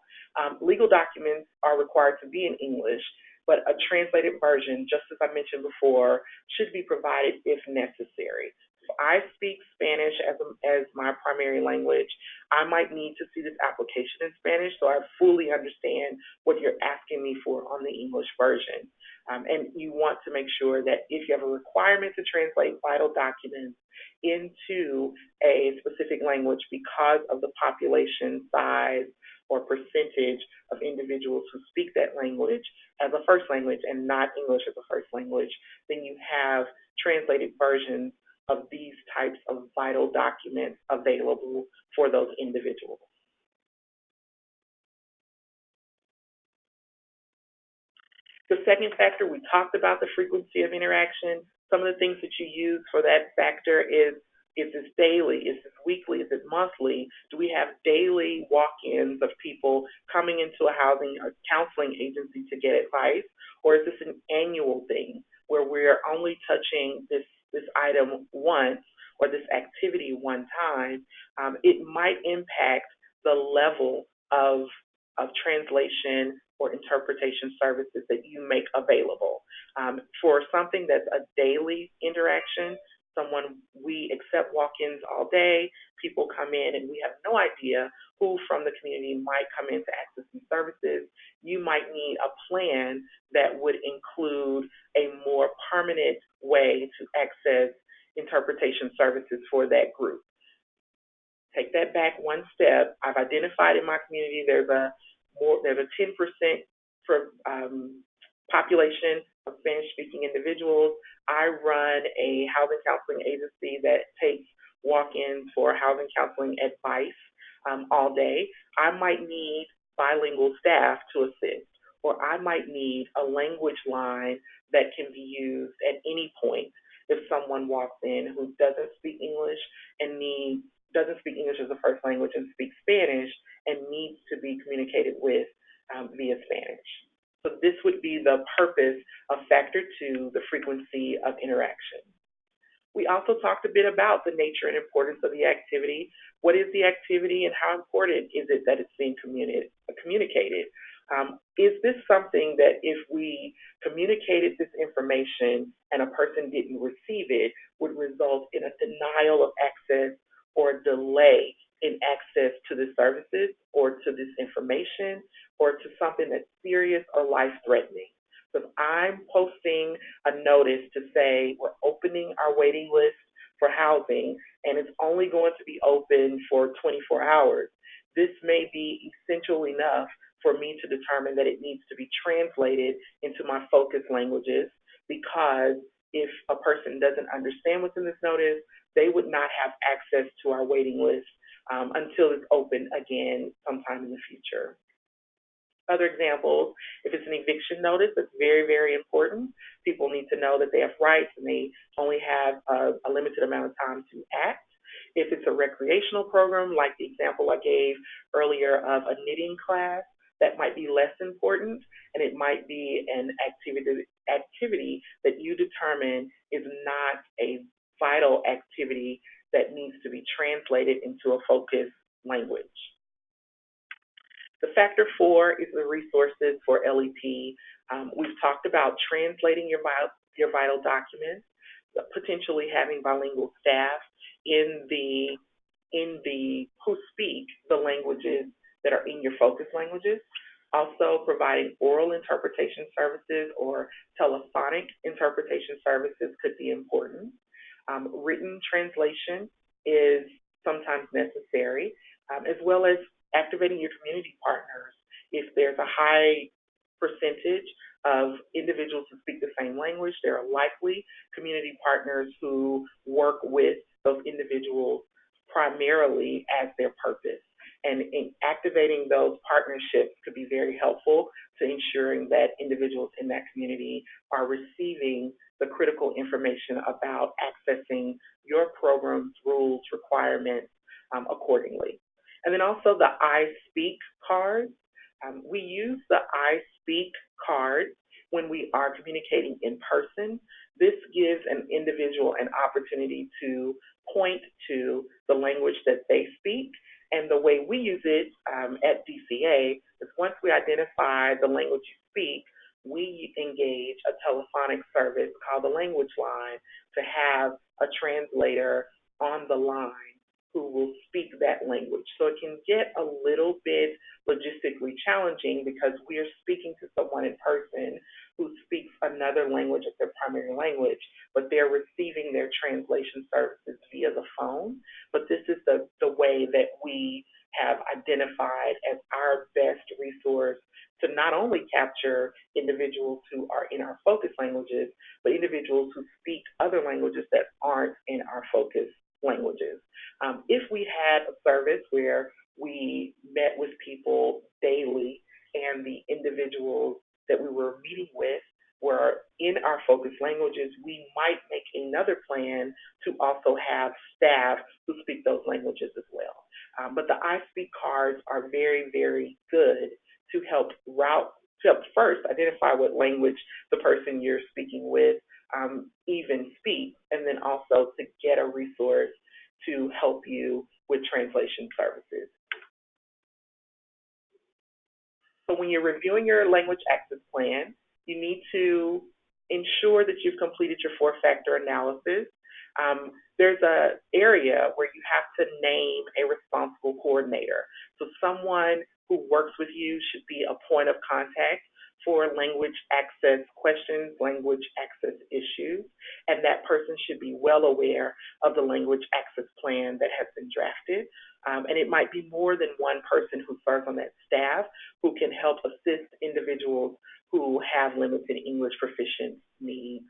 Legal documents are required to be in English, but a translated version, just as I mentioned before, should be provided if necessary. If I speak Spanish as my primary language, I might need to see this application in Spanish so I fully understand what you're asking me for on the English version. And you want to make sure that if you have a requirement to translate vital documents into a specific language because of the population size or percentage of individuals who speak that language as a first language and not English as a first language, then you have translated versions of these types of vital documents available for those individuals. The second factor, we talked about the frequency of interaction. Some of the things that you use for that factor is this daily? Is this weekly? Is it monthly? Do we have daily walk-ins of people coming into a housing or counseling agency to get advice? Or is this an annual thing where we're only touching this item once or this activity one time? It might impact the level of translation or interpretation services that you make available. For something that's a daily interaction, we accept walk-ins all day, people come in and we have no idea who from the community might come in to access these services. You might need a plan that would include a more permanent way to access interpretation services for that group. Take that back one step. I've identified in my community there's a 10% for population of Spanish-speaking individuals. I run a housing counseling agency that takes walk-ins for housing counseling advice all day. I might need bilingual staff to assist, or I might need a language line that can be used at any point if someone walks in who doesn't speak English and doesn't speak English as a first language and speaks Spanish and needs to be communicated with via Spanish. So this would be the purpose of Factor 2, the frequency of interaction. We also talked a bit about the nature and importance of the activity. What is the activity and how important is it that it's being communicated? Is this something that if we communicated this information and a person didn't receive it would result in a denial of access or delay in access to the services or to this information or to something that's serious or life-threatening? So if I'm posting a notice to say we're opening our waiting list for housing, and it's only going to be open for 24 hours. This may be essential enough for me to determine that it needs to be translated into my focus languages, because if a person doesn't understand what's in this notice, they would not have access to our waiting list until it's open again sometime in the future. Other examples, if it's an eviction notice, that's very, very important. People need to know that they have rights and they only have a limited amount of time to act. If it's a recreational program, like the example I gave earlier of a knitting class, that might be less important, and it might be an activity that you determine is not a vital activity that needs to be translated into a focus language. The factor 4 is the resources for LEP. We've talked about translating your vital documents, potentially having bilingual staff in the who speak the languages that are in your focus languages. Also, providing oral interpretation services or telephonic interpretation services could be important. Written translation is sometimes necessary, as well as activating your community partners. If there's a high percentage of individuals who speak the same language, there are likely community partners who work with those individuals primarily as their purpose. And in activating those partnerships could be very helpful to ensuring that individuals in that community are receiving the critical information about accessing your program's rules, requirements accordingly. And then also the I Speak card. We use the I Speak card when we are communicating in person. This gives an individual an opportunity to point to the language that they speak. And the way we use it at DCA is once we identify the language you speak, we engage a telephonic service called the language line to have a translator on the line who will speak that language. So it can get a little bit logistically challenging because we are speaking to someone in person who speaks another language as their primary language, but they're receiving their translation services via the phone. But this is the way that we have identified as our best resource to not only capture individuals who are in our focus languages, but individuals who speak other languages that aren't in our focus languages. If we had a service where we met with people daily and the individuals that we were meeting with were in our focus languages, we might make another plan to also have staff who speak those languages as well. But the I Speak cards are very, very good to help first identify what language the person you're speaking with even speak, and then also to get a resource to help you with translation services. So when you're reviewing your language access plan, you need to ensure that you've completed your 4-factor analysis. There's an area where you have to name a responsible coordinator. So someone who works with you should be a point of contact for language access questions, language access issues, and that person should be well aware of the language access plan that has been drafted. And it might be more than one person who serves on that staff who can help assist individuals who have limited English proficient needs.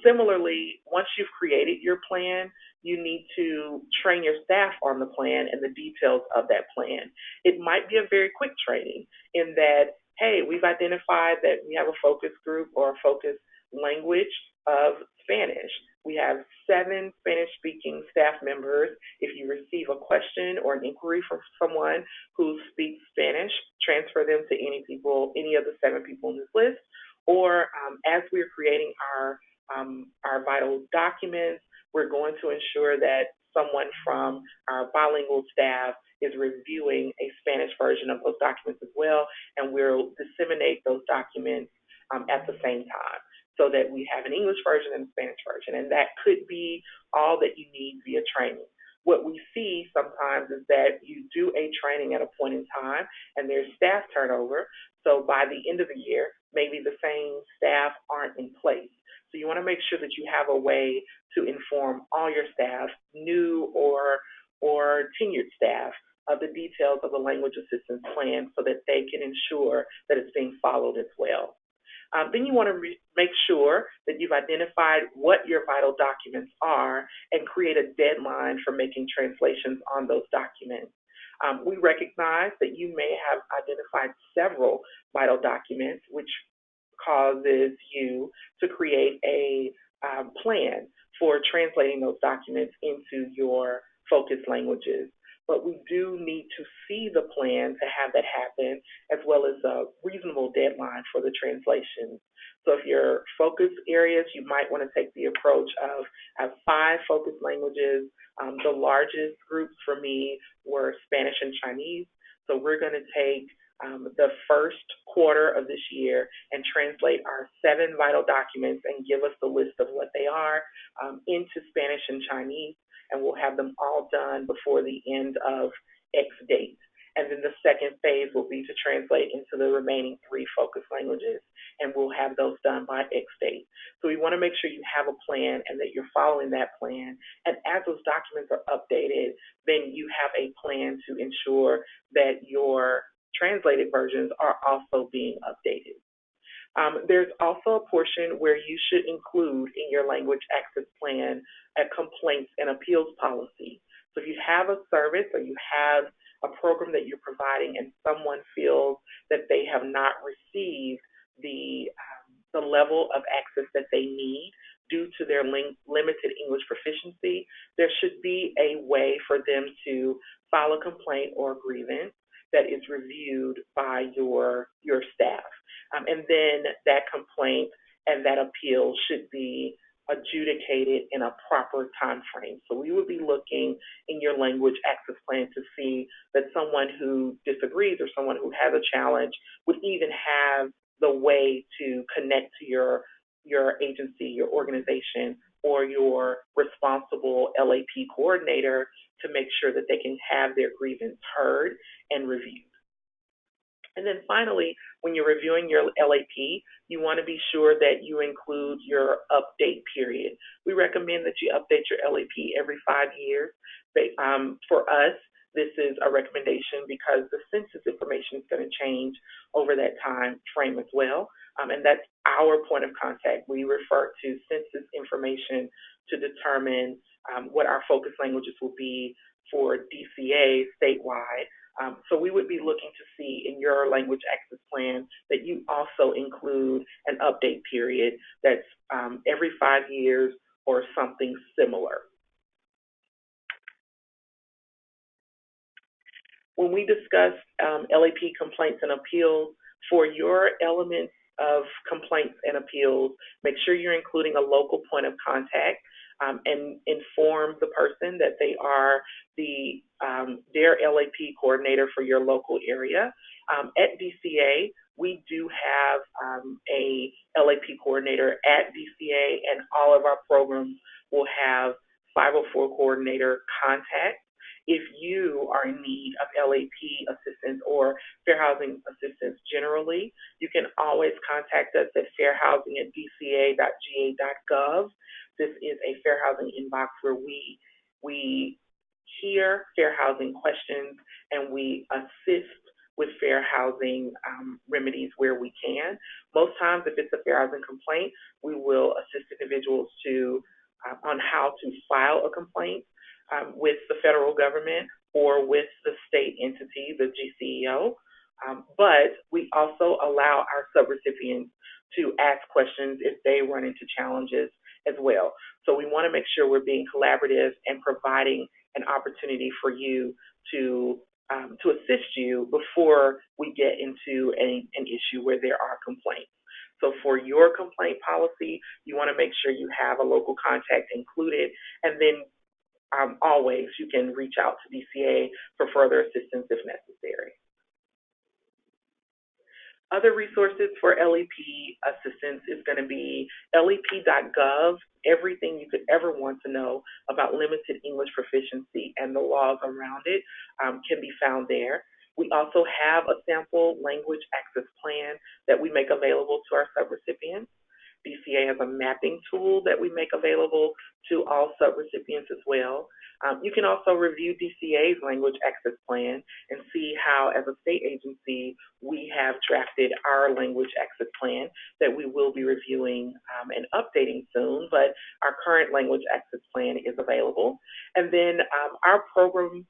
Similarly, once you've created your plan, you need to train your staff on the plan and the details of that plan. It might be a very quick training in that, hey, we've identified that we have a focus group or a focus language of Spanish. We have 7 Spanish-speaking staff members. If you receive a question or an inquiry from someone who speaks Spanish, transfer them to any of the 7 people in this list. Or as we're creating our vital documents, we're going to ensure that someone from our bilingual staff is reviewing a Spanish version of those documents as well, and we'll disseminate those documents at the same time so that we have an English version and a Spanish version, and that could be all that you need via training. what we see sometimes is that you do a training at a point in time and there's staff turnover. So by the end of the year, maybe the same staff aren't in place. So you want to make sure that you have a way to inform all your staff, new or tenured staff, of the details of the language assistance plan so that they can ensure that it's being followed as well. Then you want to make sure that you've identified what your vital documents are and create a deadline for making translations on those documents. We recognize that you may have identified several vital documents, which causes you to create a plan for translating those documents into your focus languages. But we do need to see the plan to have that happen, as well as a reasonable deadline for the translation. So if your focus areas, you might want to take the approach of have 5 focus languages. The largest groups for me were Spanish and Chinese. So we're going to take the first quarter of this year and translate our 7 vital documents and give us the list of what they are into Spanish and Chinese, and we'll have them all done before the end of X date. And then the second phase will be to translate into the remaining 3 focus languages, and we'll have those done by X date. So we want to make sure you have a plan and that you're following that plan. And as those documents are updated, then you have a plan to ensure that your translated versions are also being updated. There's also a portion where you should include in your language access plan a complaints and appeals policy. So if you have a service or you have a program that you're providing and someone feels that they have not received the level of access that they need due to their limited English proficiency, there should be a way for them to file a complaint or grievance that is reviewed by your staff. And then that complaint and that appeal should be adjudicated in a proper time frame. So we would be looking in your language access plan to see that someone who disagrees or someone who has a challenge would even have the way to connect to your agency, your organization, or your responsible LAP coordinator to make sure that they can have their grievance heard and reviewed. And then finally, when you're reviewing your LAP, you want to be sure that you include your update period. We recommend that you update your LAP every 5 years. For us, this is a recommendation because the census information is going to change over that time frame as well. And that's our point of contact. We refer to census information to determine what our focus languages will be for DCA statewide. So we would be looking to see in your language access plan that you also include an update period that's every 5 years or something similar. When we discuss LAP complaints and appeals, for your elements of complaints and appeals, make sure you're including a local point of contact and inform the person that they are their LAP coordinator for your local area. At DCA, we do have a LAP coordinator at DCA, and all of our programs will have 504 coordinator contact. If you are in need of LAP assistance or fair housing assistance generally, you can always contact us at fairhousing@dca.ga.gov. This is a fair housing inbox where we hear fair housing questions and we assist with fair housing remedies where we can. Most times, if it's a fair housing complaint, we will assist individuals on how to file a complaint with the federal government or with the state entity, the GCEO. But we also allow our subrecipients to ask questions if they run into challenges as well. So we want to make sure we're being collaborative and providing an opportunity for you to assist you before we get into an issue where there are complaints. So for your complaint policy, you want to make sure you have a local contact included, and then always you can reach out to DCA for further assistance if necessary. Other resources for LEP assistance is going to be lep.gov. Everything you could ever want to know about limited English proficiency and the laws around it can be found there. We also have a sample language access plan that we make available to our subrecipients. DCA has a mapping tool that we make available to all subrecipients as well. You can also review DCA's language access plan and see how, as a state agency, we have drafted our language access plan that we will be reviewing and updating soon, but our current language access plan is available. And then our program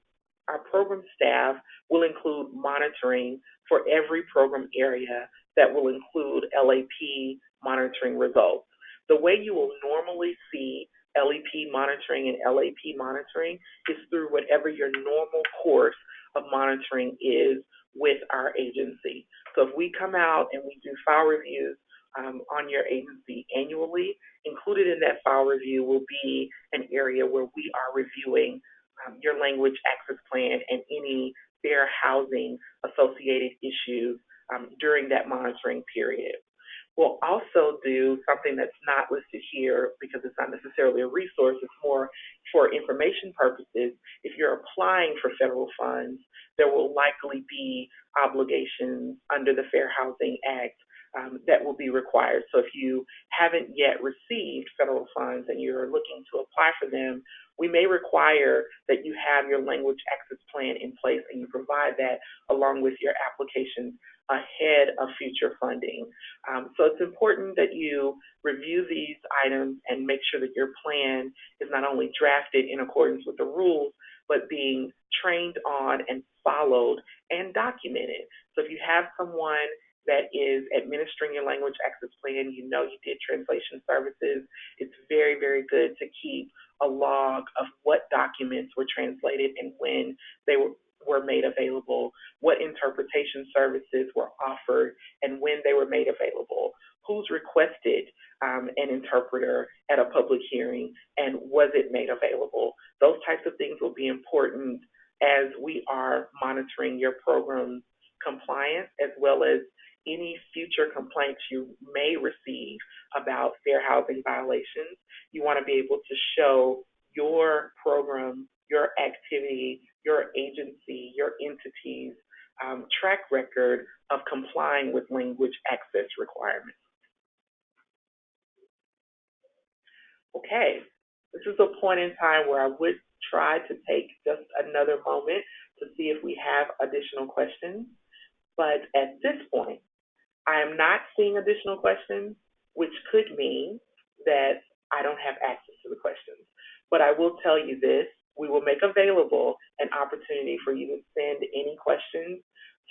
staff will include monitoring for every program area that will include LAP monitoring results. The way you will normally see LEP monitoring and LAP monitoring is through whatever your normal course of monitoring is with our agency. So if we come out and we do file reviews on your agency annually, included in that file review will be an area where we are reviewing your language access plan and any fair housing associated issues during that monitoring period. We'll also do something that's not listed here because it's not necessarily a resource, it's more for information purposes. If you're applying for federal funds, there will likely be obligations under the Fair Housing Act that will be required. So if you haven't yet received federal funds and you're looking to apply for them, we may require that you have your language access plan in place and you provide that along with your application ahead of future funding. So it's important that you review these items and make sure that your plan is not only drafted in accordance with the rules, but being trained on and followed and documented. So if you have someone that is administering your language access plan, you know you did translation services, it's very, very good to keep a log of what documents were translated and when they were made available, what interpretation services were offered and when they were made available, who's requested an interpreter at a public hearing and was it made available. Those types of things will be important as we are monitoring your program's compliance as well as any future complaints you may receive about fair housing violations. You want to be able to show your program, your activity, your agency, your entity's track record of complying with language access requirements. Okay, this is a point in time where I would try to take just another moment to see if we have additional questions. But at this point, I am not seeing additional questions, which could mean that I don't have access to the questions. But I will tell you this, we will make available an opportunity for you to send any questions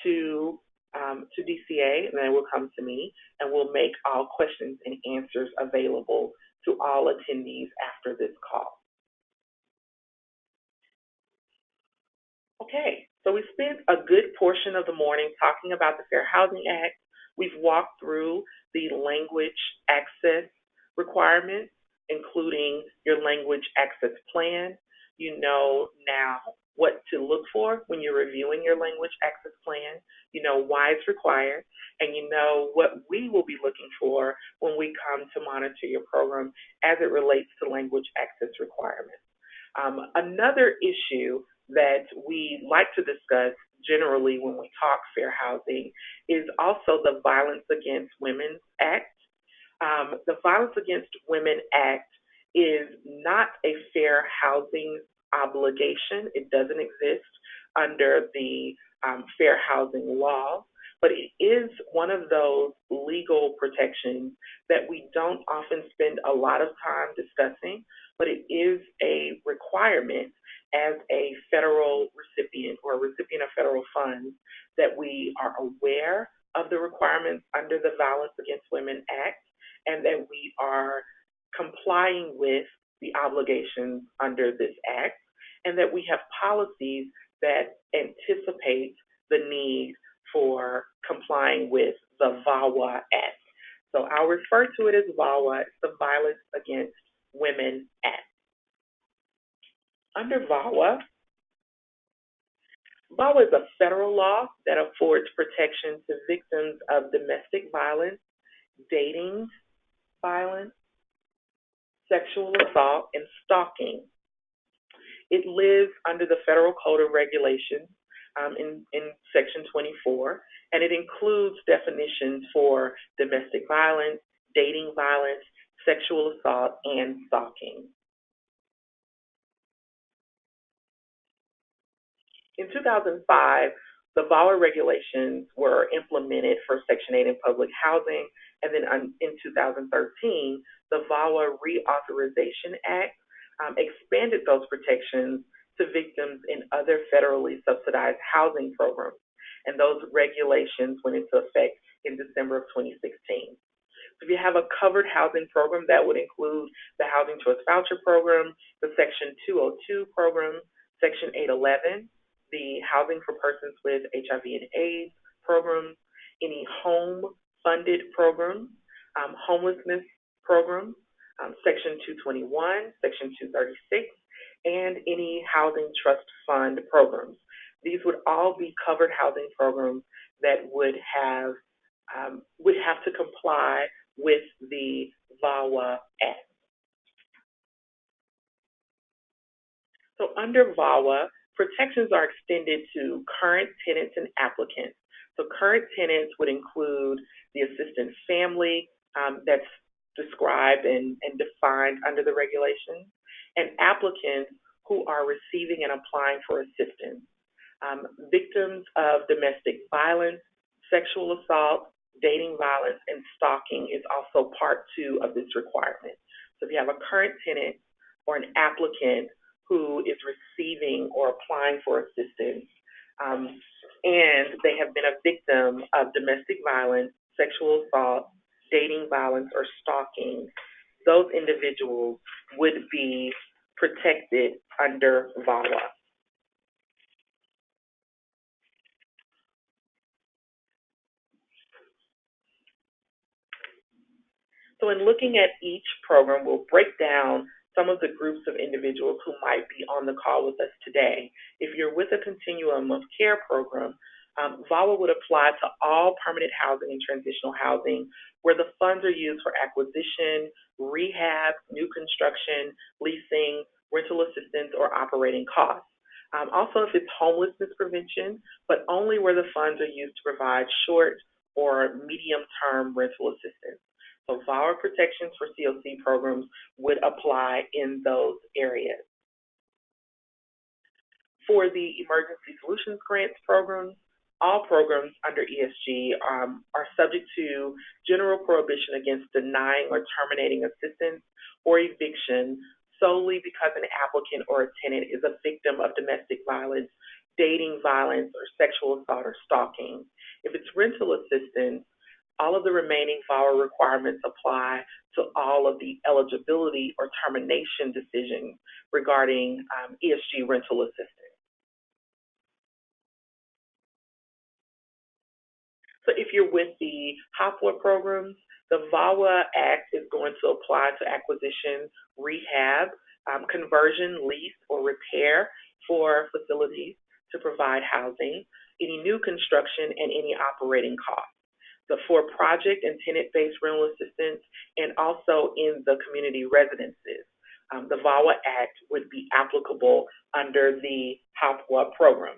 to DCA, and then it will come to me, and we'll make all questions and answers available to all attendees after this call. Okay, so we spent a good portion of the morning talking about the Fair Housing Act. We've walked through the language access requirements, including your language access plan. You know now what to look for when you're reviewing your language access plan. You know why it's required, and you know what we will be looking for when we come to monitor your program as it relates to language access requirements. Another issue that we like to discuss generally when we talk fair housing is also the Violence Against Women Act. The Violence Against Women Act is not a fair housing obligation. It doesn't exist under the fair housing law, but it is one of those legal protections that we don't often spend a lot of time discussing, but it is a requirement as a federal recipient or a recipient of federal funds that we are aware of the requirements under the Violence Against Women Act and that we are complying with the obligations under this act and that we have policies that anticipate the need for complying with the VAWA Act. So I'll refer to it as VAWA, it's the Violence Against Women Act. Under VAWA, VAWA is a federal law that affords protection to victims of domestic violence, dating violence, sexual assault, and stalking. It lives under the Federal Code of Regulations in Section 24, and it includes definitions for domestic violence, dating violence, sexual assault, and stalking. In 2005, the VAWA regulations were implemented for Section 8 in public housing, and then in 2013, the VAWA Reauthorization Act expanded those protections to victims in other federally subsidized housing programs, and those regulations went into effect in December of 2016. So if you have a covered housing program, that would include the Housing Choice Voucher Program, the Section 202 program, Section 811, the Housing for Persons with HIV and AIDS program, any home-funded programs, homelessness programs, Section 221, Section 236, and any housing trust fund programs. These would all be covered housing programs that would have to comply with the VAWA Act. So under VAWA, protections are extended to current tenants and applicants. So current tenants would include the assistant family that's described and defined under the regulations, and applicants who are receiving and applying for assistance. Victims of domestic violence, sexual assault, dating violence, and stalking is also part 2 of this requirement. So if you have a current tenant or an applicant who is receiving or applying for assistance, and they have been a victim of domestic violence, sexual assault, dating violence, or stalking, those individuals would be protected under VAWA. So in looking at each program, we'll break down some of the groups of individuals who might be on the call with us today. If you're with a continuum of care program, VAWA would apply to all permanent housing and transitional housing where the funds are used for acquisition, rehab, new construction, leasing, rental assistance, or operating costs. Also, if it's homelessness prevention, but only where the funds are used to provide short or medium-term rental assistance. So VAWA protections for COC programs would apply in those areas. For the Emergency Solutions Grants programs, all programs under ESG are subject to general prohibition against denying or terminating assistance or eviction solely because an applicant or a tenant is a victim of domestic violence, dating violence, or sexual assault or stalking. If it's rental assistance, all of the remaining VAWA requirements apply to all of the eligibility or termination decisions regarding ESG rental assistance. So if you're with the HOPWA programs, the VAWA Act is going to apply to acquisition, rehab, conversion, lease, or repair for facilities to provide housing, any new construction, and any operating costs. For project and tenant-based rental assistance, and also in the community residences. The VAWA Act would be applicable under the HOPWA program.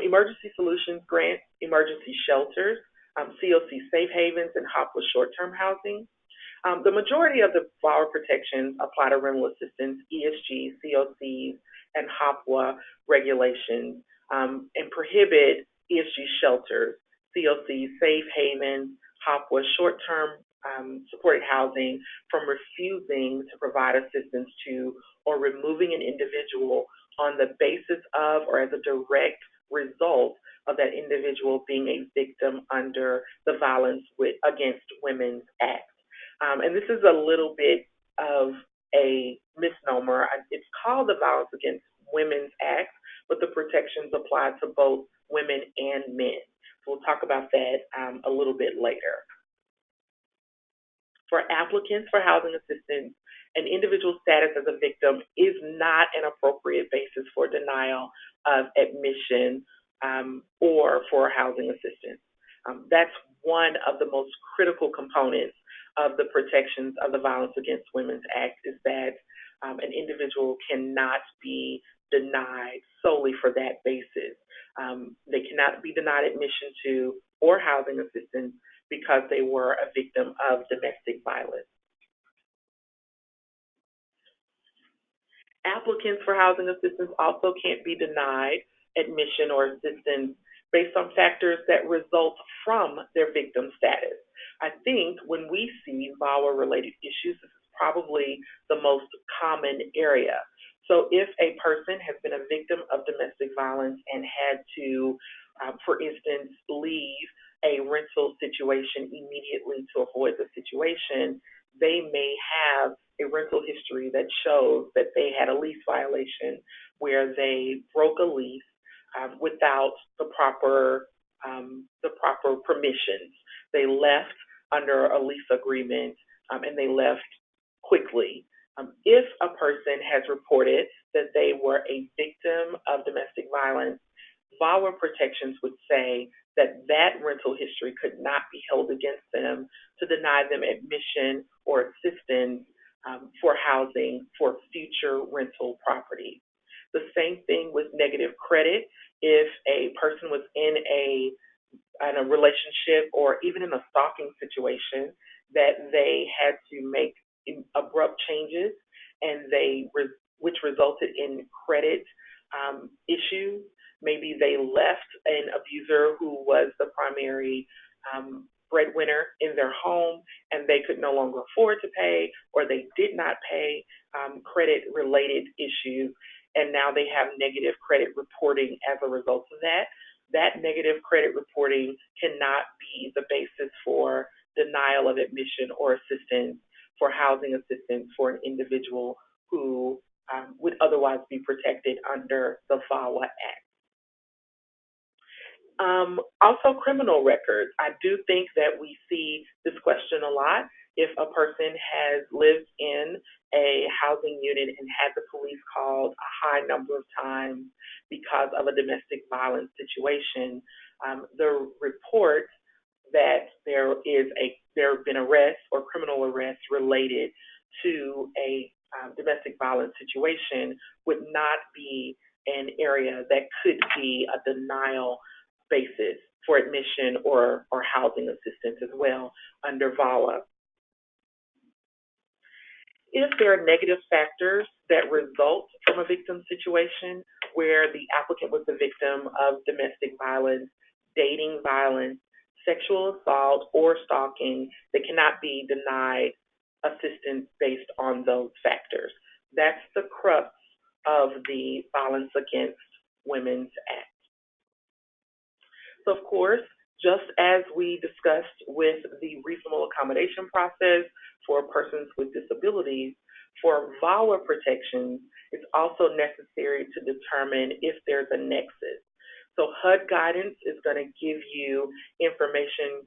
Emergency Solutions Grants, emergency shelters, COC safe havens, and HOPWA short-term housing. The majority of the VAWA protections apply to rental assistance, ESG, COCs, and HOPWA regulations, and prohibit ESG shelters, COC safe havens, HOPWA short-term supported housing from refusing to provide assistance to or removing an individual on the basis of or as a direct result of that individual being a victim under the Violence Against Women's Act. And this is a little bit of a misnomer. It's called the Violence Against Women's Act, but the protections apply to both women and men. So we'll talk about that a little bit later. For applicants for housing assistance an individual's status as a victim is not an appropriate basis for denial of admission or for housing assistance. That's one of the most critical components of the protections of the Violence Against Women's Act, is that an individual cannot be denied solely for that basis. They cannot be denied admission to or housing assistance because they were a victim of domestic violence. Applicants for housing assistance also can't be denied admission or assistance based on factors that result from their victim status. I think when we see VAWA-related issues, this is probably the most common area. So if a person has been a victim of domestic violence and had to, for instance, leave a rental situation immediately to avoid the situation, they may have a rental history that shows that they had a lease violation where they broke a lease without the proper permissions. They left under a lease agreement and they left quickly. If a person has reported that they were a victim of domestic violence, VAWA protections would say that that rental history could not be held against them to deny them admission or assistance for housing for future rental property. The same thing with negative credit. If a person was in a relationship or even in a stalking situation that they had to make abrupt changes and which resulted in credit issues. Maybe they left an abuser who was the primary breadwinner in their home and they could no longer afford to pay, or they did not pay, credit-related issues, and now they have negative credit reporting as a result of that. That negative credit reporting cannot be the basis for denial of admission or assistance for housing assistance for an individual who would otherwise be protected under the VAWA Act. Also, criminal records. I do think that we see this question a lot. If a person has lived in a housing unit and had the police called a high number of times because of a domestic violence situation, the report that there have been arrests or criminal arrests related to a domestic violence situation would not be an area that could be a denial basis for admission or housing assistance as well under VAWA. If there are negative factors that result from a victim situation where the applicant was the victim of domestic violence, dating violence, sexual assault, or stalking, they cannot be denied assistance based on those factors. That's the crux of the Violence Against Women's Act. So, of course, just as we discussed with the reasonable accommodation process for persons with disabilities, for VAWA protections, it's also necessary to determine if there's a nexus. So HUD guidance is going to give you information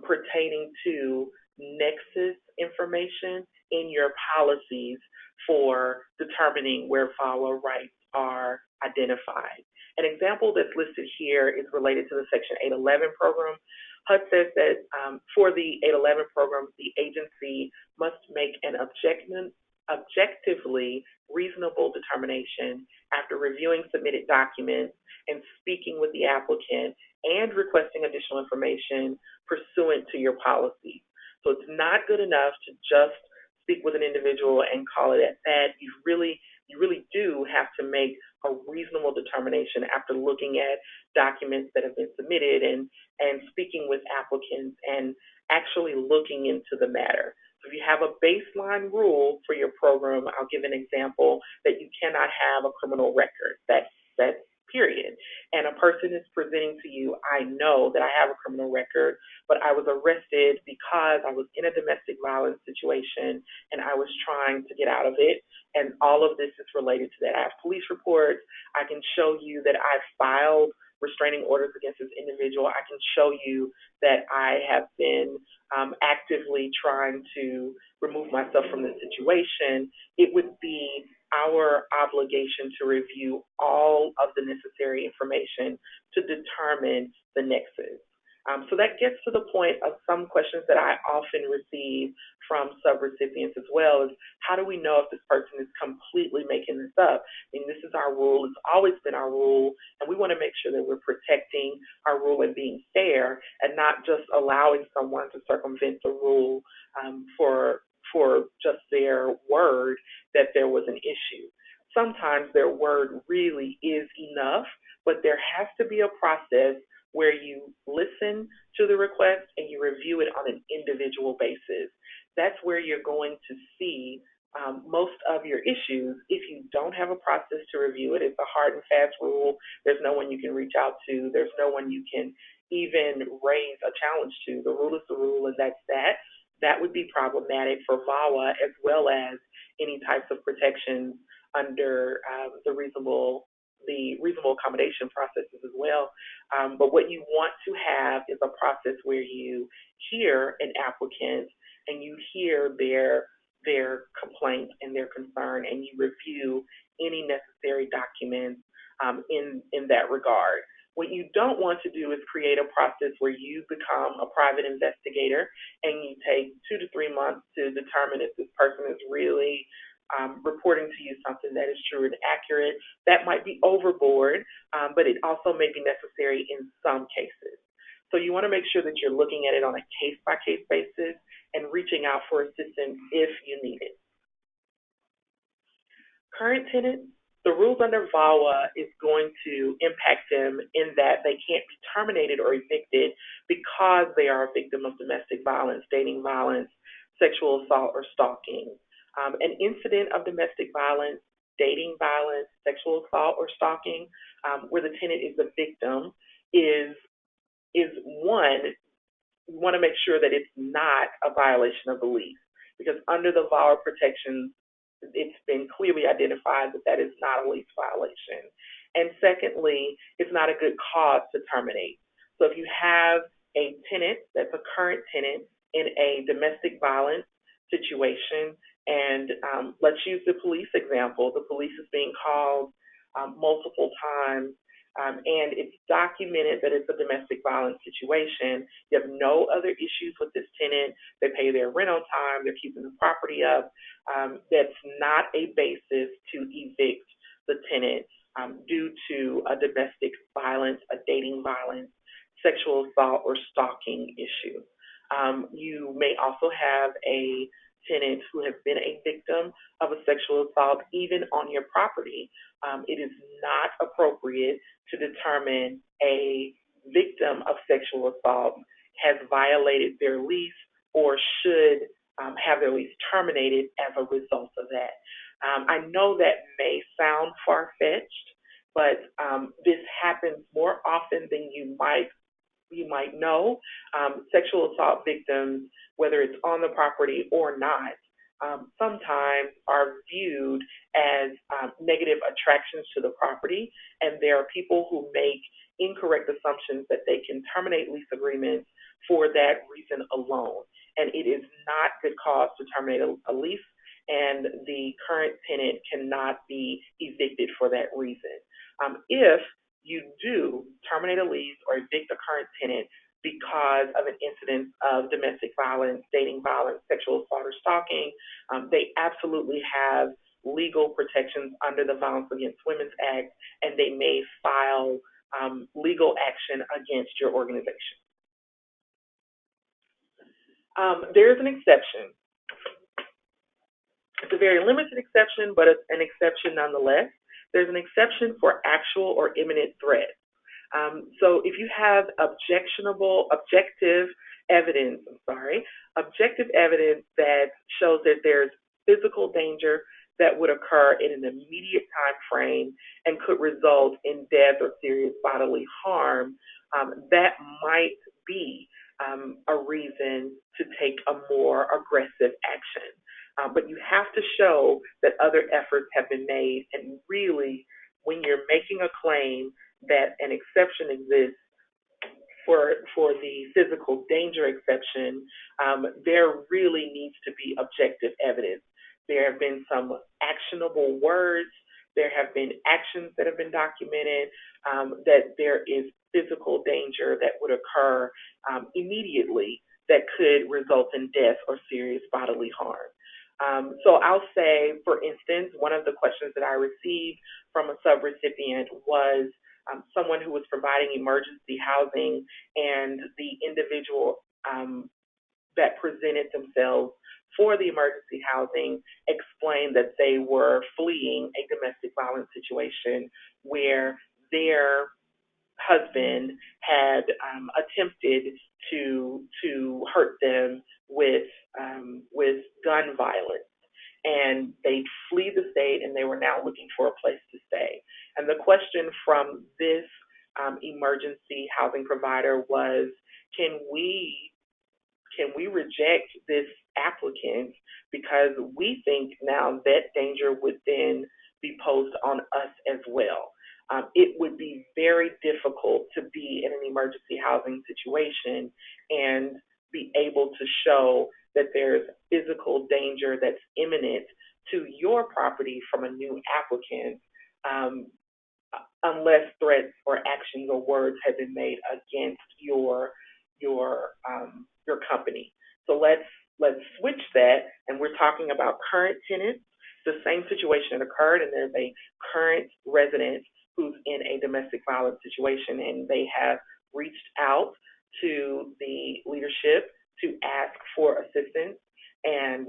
pertaining to nexus information in your policies for determining where VAWA rights are identified. An example that's listed here is related to the Section 811 program. HUD says that for the 811 program, the agency must make an objectively reasonable determination after reviewing submitted documents and speaking with the applicant and requesting additional information pursuant to your policy. So it's not good enough to just speak with an individual and call it at that. You really do have to make a reasonable determination after looking at documents that have been submitted and speaking with applicants and actually looking into the matter. So if you have a baseline rule for your program, I'll give an example that you cannot have a criminal record. That's period. And a person is presenting to you, I know that I have a criminal record, but I was arrested because I was in a domestic violence situation and I was trying to get out of it. And all of this is related to that. I have police reports. I can show you that I filed restraining orders against this individual. I can show you that I have been actively trying to remove myself from the situation. It would be our obligation to review all of the necessary information to determine the nexus. So that gets to the point of some questions that I often receive from subrecipients as well, is how do we know if this person is completely making this up? I mean, this is our rule. It's always been our rule, and we want to make sure that we're protecting our rule and being fair and not just allowing someone to circumvent the rule for just their word that there was an issue. Sometimes their word really is enough, but there has to be a process where you listen to the request and you review it on an individual basis. That's where you're going to see most of your issues. If you don't have a process to review it, it's a hard and fast rule. There's no one you can reach out to. There's no one you can even raise a challenge to. The rule is the rule, and that's that. That would be problematic for VAWA as well as any types of protections under the reasonable accommodation processes as well. But what you want to have is a process where you hear an applicant and you hear their complaint and their concern, and you review any necessary documents in that regard. What you don't want to do is create a process where you become a private investigator and you take 2 to 3 months to determine if this person is really reporting to you something that is true and accurate. That might be overboard, but it also may be necessary in some cases. So you want to make sure that you're looking at it on a case-by-case basis and reaching out for assistance if you need it. Current tenants, the rules under VAWA is going to impact them in that they can't be terminated or evicted because they are a victim of domestic violence, dating violence, sexual assault, or stalking. An incident of domestic violence, dating violence, sexual assault, or stalking, where the tenant is the victim, is one, you want to make sure that it's not a violation of the lease, because under the VAWA protections, it's been clearly identified that that is not a lease violation. And secondly, it's not a good cause to terminate. So if you have a tenant that's a current tenant in a domestic violence situation, and let's use the police example. The police is being called multiple times, and it's documented that it's a domestic violence situation. You have no other issues with this tenant. They pay their rent on time. They're keeping the property up. That's not a basis to evict the tenant due to a domestic violence, a dating violence, sexual assault, or stalking issue. You may also have a tenant who has been a victim of a sexual assault even on your property. It is not appropriate to determine a victim of sexual assault has violated their lease or should have their lease terminated as a result of that. I know that may sound far-fetched, but this happens more often than you might know. Sexual assault victims, whether it's on the property or not, sometimes are viewed as negative attractions to the property, and there are people who make incorrect assumptions that they can terminate lease agreements for that reason alone. And it is not good cause to terminate a lease, and the current tenant cannot be evicted for that reason. If you do terminate a lease or evict a current tenant because of an incident of domestic violence, dating violence, sexual assault, or stalking, they absolutely have legal protections under the Violence Against Women's Act, and they may file legal action against your organization. There's an exception. It's a very limited exception, but it's an exception nonetheless. There's an exception for actual or imminent threat. So if you have objective evidence that shows that there's physical danger that would occur in an immediate time frame and could result in death or serious bodily harm, that might be a reason to take a more aggressive action. But you have to show that other efforts have been made, and really, when you're making a claim that an exception exists for the physical danger exception, there really needs to be objective evidence. There have been some actionable words. There have been actions that have been documented, that there is physical danger that would occur immediately that could result in death or serious bodily harm. So I'll say, for instance, one of the questions that I received from a subrecipient was someone who was providing emergency housing, and the individual that presented themselves for the emergency housing explained that they were fleeing a domestic violence situation where their husband had attempted to hurt them with gun violence, and they'd flee the state, and they were now looking for a place to stay. And the question from this emergency housing provider was, can we reject this applicant because we think now that danger would then be posed on us as well? It would be very difficult to be in an emergency housing situation and be able to show that there's physical danger that's imminent to your property from a new applicant, unless threats or actions or words have been made against your company. So let's switch that, and we're talking about current tenants. The same situation occurred, and there's a current resident who's in a domestic violence situation, and they have reached out to the leadership to ask for assistance, and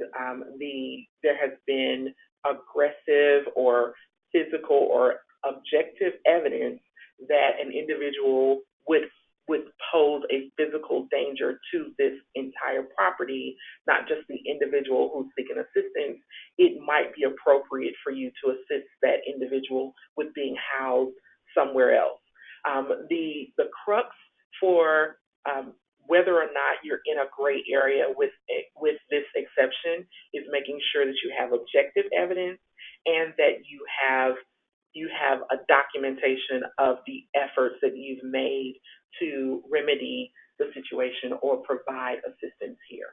there has been aggressive or physical or objective evidence that an individual would pose a physical danger to this entire property, not just the individual who's seeking assistance. It might be appropriate for you to assist that individual with being housed somewhere else. The crux for whether or not you're in a gray area with this exception is making sure that you have objective evidence and that you have a documentation of the efforts that you've made to remedy the situation or provide assistance here.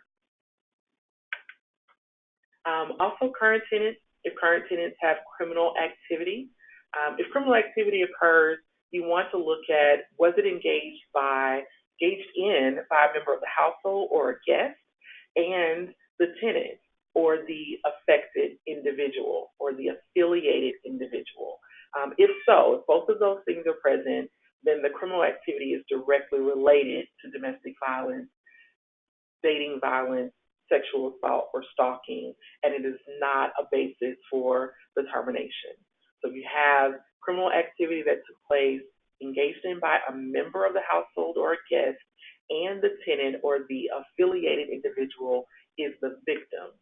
Also, current tenants, if current tenants have criminal activity, if criminal activity occurs, you want to look at, was it engaged in by a member of the household or a guest, and the tenant or the affected individual or the affiliated individual. If so, if both of those things are present, then the criminal activity is directly related to domestic violence, dating violence, sexual assault, or stalking, and it is not a basis for the termination. So if you have criminal activity that took place engaged in by a member of the household or a guest, and the tenant or the affiliated individual is the victim,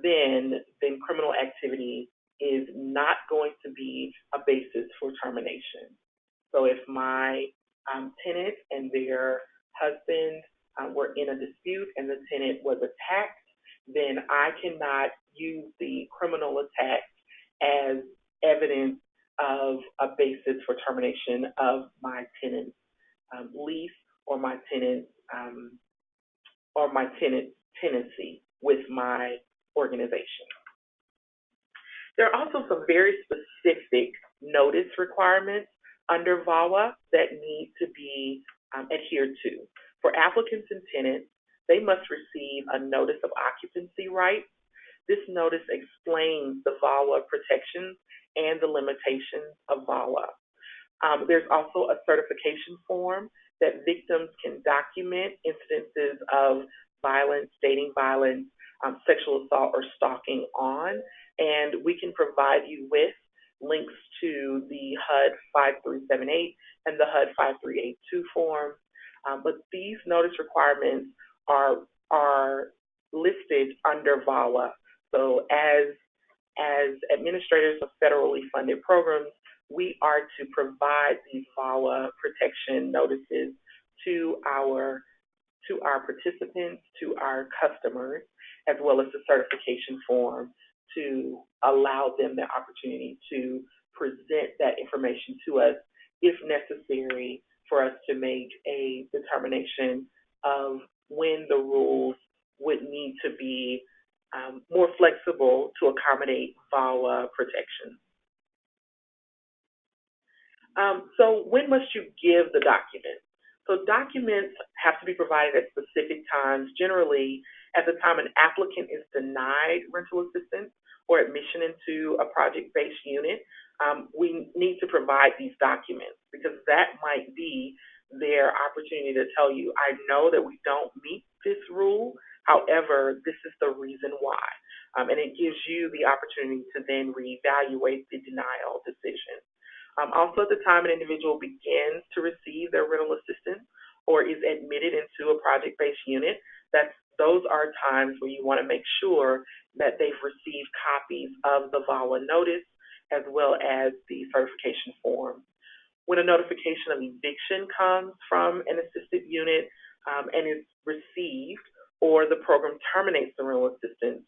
then criminal activity is not going to be a basis for termination. So if my tenant and their husband were in a dispute and the tenant was attacked, then I cannot use the criminal attack as evidence of a basis for termination of my tenant's lease or my tenant's tenancy with my organization. There are also some very specific notice requirements under VAWA that need to be adhered to. For applicants and tenants, they must receive a notice of occupancy rights. This notice explains the VAWA protections and the limitations of VAWA. There's also a certification form that victims can document incidences of violence, dating violence, sexual assault, or stalking on, and we can provide you with links to the HUD 5378 and the HUD 5382 form. But these notice requirements are listed under VAWA. So as administrators of federally funded programs, we are to provide these VAWA protection notices to our participants, to our customers, as well as the certification form to allow them the opportunity to present that information to us if necessary necessary for us to make a determination of when the rules would need to be more flexible to accommodate VAWA protections. So when must you give the document? So documents have to be provided at specific times, generally at the time an applicant is denied rental assistance or admission into a project-based unit. We need to provide these documents because that might be their opportunity to tell you, I know that we don't meet this rule, however, this is the reason why. And it gives you the opportunity to then reevaluate the denial decision. Also, at the time an individual begins to receive their rental assistance or is admitted into a project-based unit, those are times where you want to make sure that they've received copies of the VAWA notice as well as the certification form. When a notification of eviction comes from an assisted unit and is received, or the program terminates the rental assistance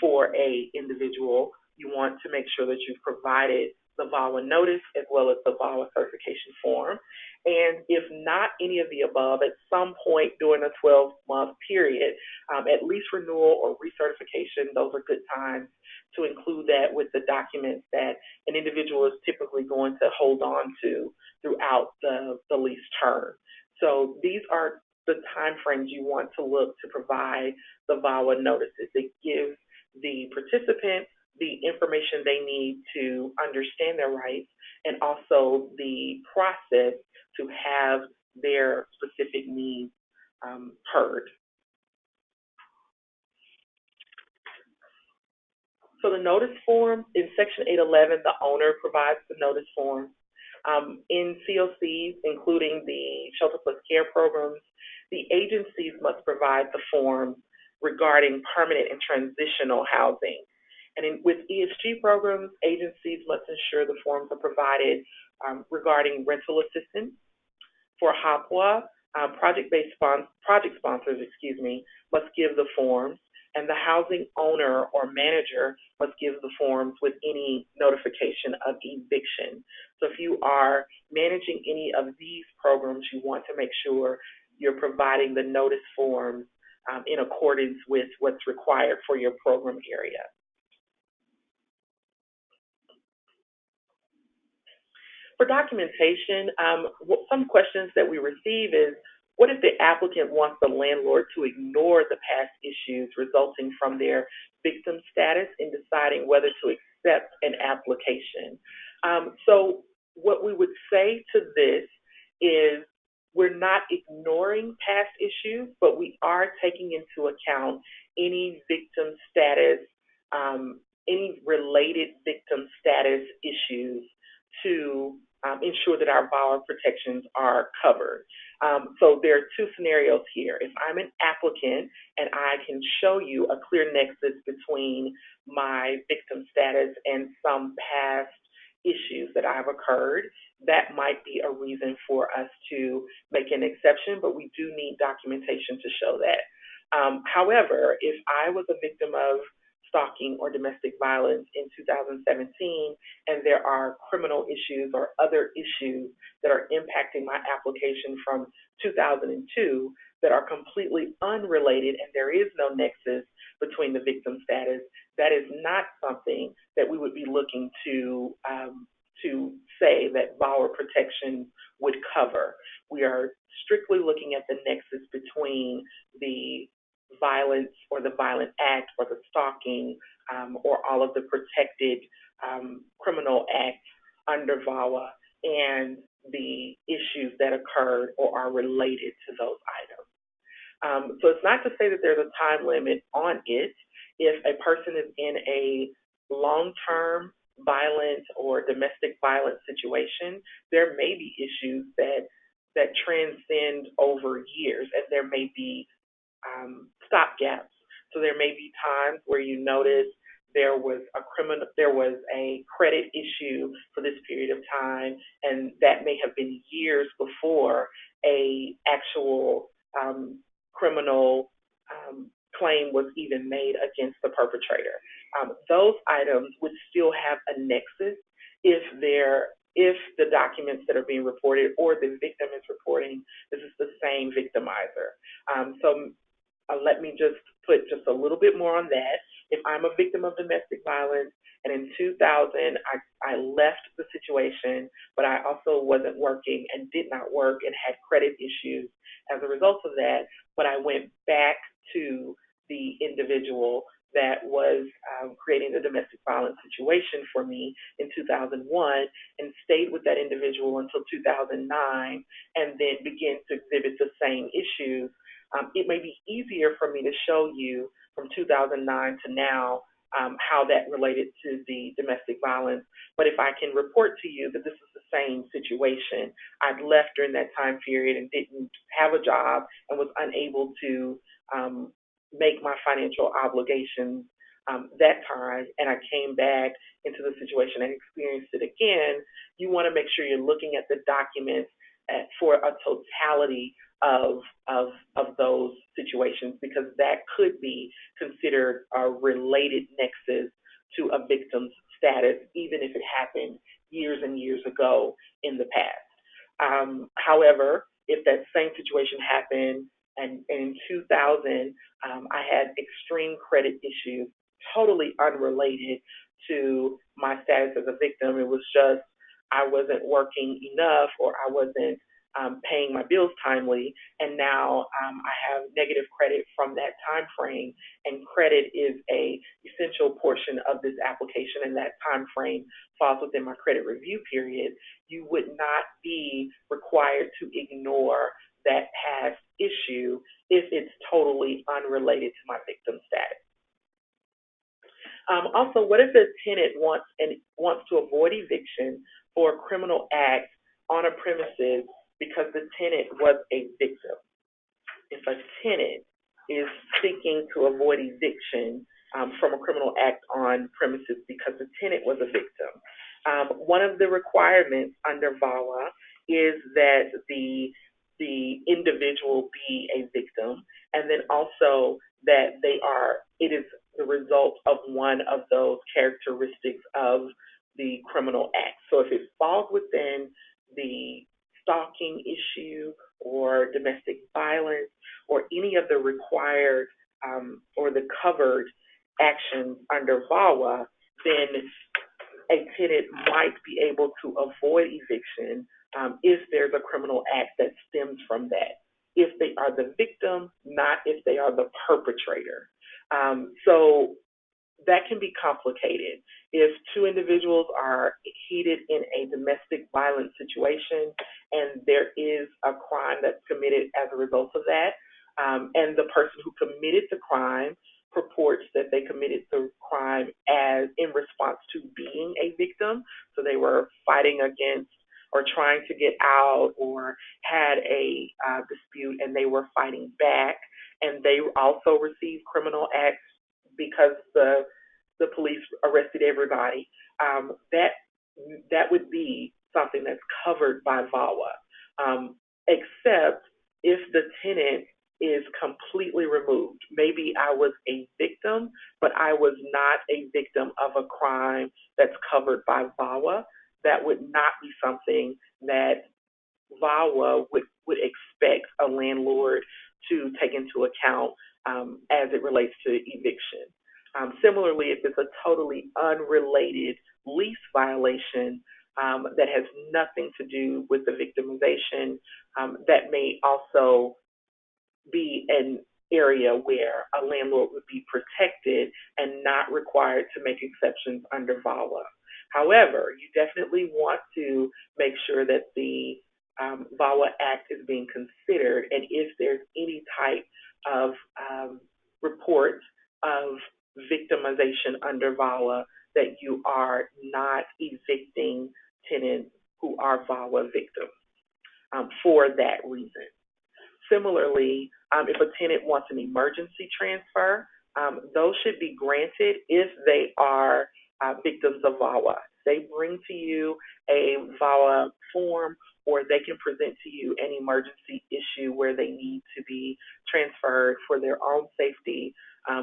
for a individual, you want to make sure that you've provided the VAWA notice as well as the VAWA certification form. And if not any of the above, at some point during a 12-month period, at lease renewal or recertification, those are good times to include that with the documents that an individual is typically going to hold on to throughout the lease term. So these are the time frames you want to look to provide the VAWA notices. It gives the participant the information they need to understand their rights and also the process to have their specific needs heard. So the notice form, in Section 811, the owner provides the notice form. In COCs, including the Shelter Plus Care programs, the agencies must provide the forms regarding permanent and transitional housing. And with ESG programs, agencies must ensure the forms are provided regarding rental assistance. For HAPWA, project sponsors, must give the forms, and the housing owner or manager must give the forms with any notification of eviction. So if you are managing any of these programs, you want to make sure you're providing the notice forms in accordance with what's required for your program area. For documentation, some questions that we receive is, what if the applicant wants the landlord to ignore the past issues resulting from their victim status in deciding whether to accept an application? So what we would say to this is, we're not ignoring past issues, but we are taking into account any victim status, any related victim status issues to ensure that our VAWA protections are covered. So there are two scenarios here. If I'm an applicant and I can show you a clear nexus between my victim status and some past issues that have occurred, that might be a reason for us to make an exception, but we do need documentation to show that. However, if I was a victim of stalking or domestic violence in 2017, and there are criminal issues or other issues that are impacting my application from 2002 that are completely unrelated and there is no nexus between the victim status, that is not something that we would be looking to say that VAWA protection would cover. We are strictly looking at the nexus between the violence or the violent act or the stalking or all of the protected criminal acts under VAWA and the issues that occurred or are related to those items. So it's not to say that there's a time limit on it. If a person is in a long-term violent or domestic violence situation, there may be issues that transcend over years, and there may be stopgaps. So there may be times where you notice there was a credit issue for this period of time, and that may have been years before a actual criminal claim was even made against the perpetrator. Those items would still have a nexus if there if the documents that are being reported or the victim is reporting, this is the same victimizer. Let me just put just a little bit more on that. If I'm a victim of domestic violence and in 2000 I left the situation, but I also wasn't working and did not work and had credit issues as a result of that, but I went back to the individual that was creating the domestic violence situation for me in 2001 and stayed with that individual until 2009 and then began to exhibit the same issues, it may be easier for me to show you from 2009 to now how that related to the domestic violence. But if I can report to you that this is the same situation, I'd left during that time period and didn't have a job and was unable to make my financial obligations that time, and I came back into the situation and experienced it again, you want to make sure you're looking at the documents for a totality of those situations, because that could be considered a related nexus to a victim's status, even if it happened years and years ago in the past. However, if that same situation happened and in 2000, I had extreme credit issues, totally unrelated to my status as a victim. It was just I wasn't working enough, or I wasn't paying my bills timely, and now I have negative credit from that time frame, and credit is a essential portion of this application, and that time frame falls within my credit review period. You would not be required to ignore that past issue if it's totally unrelated to my victim status. Also, what if the tenant wants to avoid eviction for a criminal act on a premises because the tenant was a victim? If a tenant is seeking to avoid eviction from a criminal act on premises because the tenant was a victim, one of the requirements under VAWA is that the individual be a victim, and then also that it is the result of one of those characteristics of the criminal act. So if it falls within the stalking issue or domestic violence or any of the required or the covered actions under VAWA, then a tenant might be able to avoid eviction if there's a criminal act that stems from that, if they are the victim, not if they are the perpetrator. So that can be complicated. If two individuals are heated in a domestic violence situation and there is a crime that's committed as a result of that, and the person who committed the crime purports that they committed the crime as in response to being a victim, so they were fighting against or trying to get out or had a dispute and they were fighting back, and they also received criminal acts because the police arrested everybody, that would be something that's covered by VAWA, except if the tenant is completely removed. Maybe I was a victim, but I was not a victim of a crime that's covered by VAWA. That would not be something that VAWA would expect a landlord to take into account as it relates to eviction. Similarly, if it's a totally unrelated lease violation that has nothing to do with the victimization, that may also be an area where a landlord would be protected and not required to make exceptions under VAWA. However, you definitely want to make sure that the VAWA Act is being considered, and if there's any type of report of victimization under VAWA, that you are not evicting tenants who are VAWA victims for that reason. Similarly, if a tenant wants an emergency transfer, those should be granted if they are victims of VAWA. They bring to you a VAWA form, or they can present to you an emergency issue where they need to be transferred for their own safety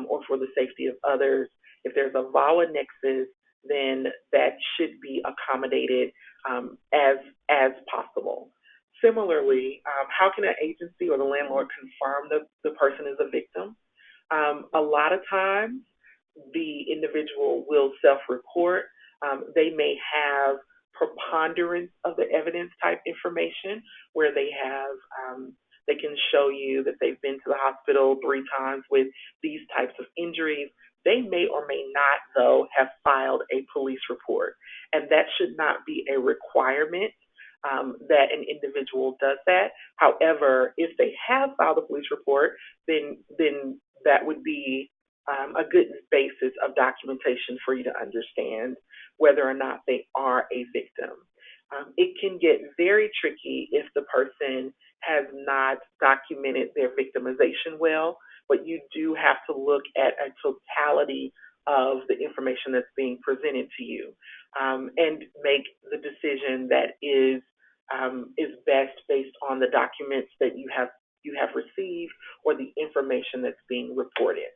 or for the safety of others. If there's a VAWA nexus, then that should be accommodated as possible. Similarly, how can an agency or the landlord confirm the person is a victim? A lot of times, the individual will self-report. They may have preponderance of the evidence type information where they can show you that they've been to the hospital 3 times with these types of injuries. They may or may not, though, have filed a police report, and that should not be a requirement that an individual does that. However, if they have filed a police report, then that would be a good basis of documentation for you to understand whether or not they are a victim. It can get very tricky if the person has not documented their victimization well, but you do have to look at a totality of the information that's being presented to you and make the decision that is best based on the documents that you have received or the information that's being reported.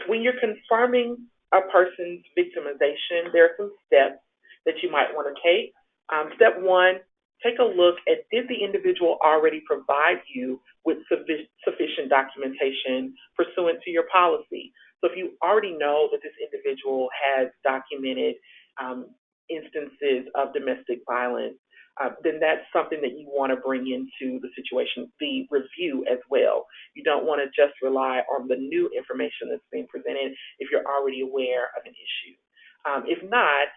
When you're confirming a person's victimization, there are some steps that you might want to take. Step one, take a look at, did the individual already provide you with sufficient documentation pursuant to your policy? So if you already know that this individual has documented instances of domestic violence, then that's something that you want to bring into the situation, the review as well. You don't want to just rely on the new information that's being presented if you're already aware of an issue. If not,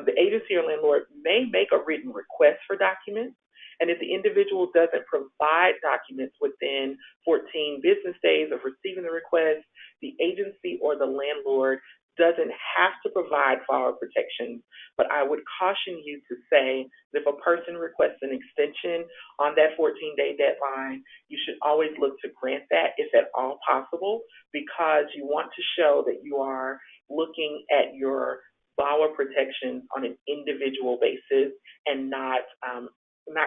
the agency or landlord may make a written request for documents, and if the individual doesn't provide documents within 14 business days of receiving the request, the agency or the landlord doesn't have to provide file protection, but I would caution you to say that if a person requests an extension on that 14-day deadline, you should always look to grant that if at all possible, because you want to show that you are looking at your borrower protections on an individual basis and not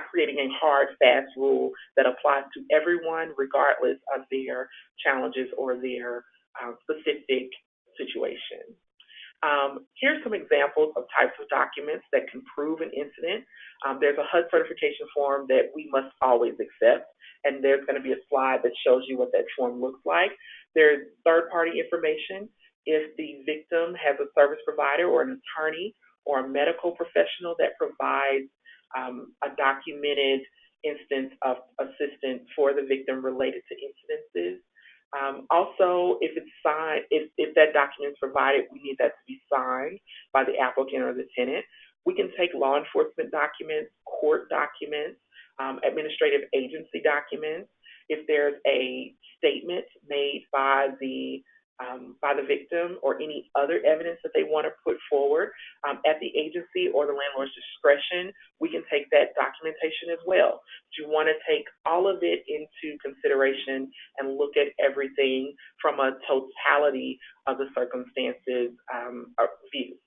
creating a hard, fast rule that applies to everyone regardless of their challenges or their specific situation. Here's some examples of types of documents that can prove an incident. There's a HUD certification form that we must always accept, and there's going to be a slide that shows you what that form looks like. There's third-party information. If the victim has a service provider or an attorney or a medical professional that provides a documented instance of assistance for the victim related to incidences. Also, if it's signed, if that document is provided, we need that to be signed by the applicant or the tenant. We can take law enforcement documents, court documents, administrative agency documents. If there's a statement made by the victim or any other evidence that they want to put forward at the agency or the landlord's discretion, we can take that documentation as well. But you want to take all of it into consideration and look at everything from a totality of the circumstances view.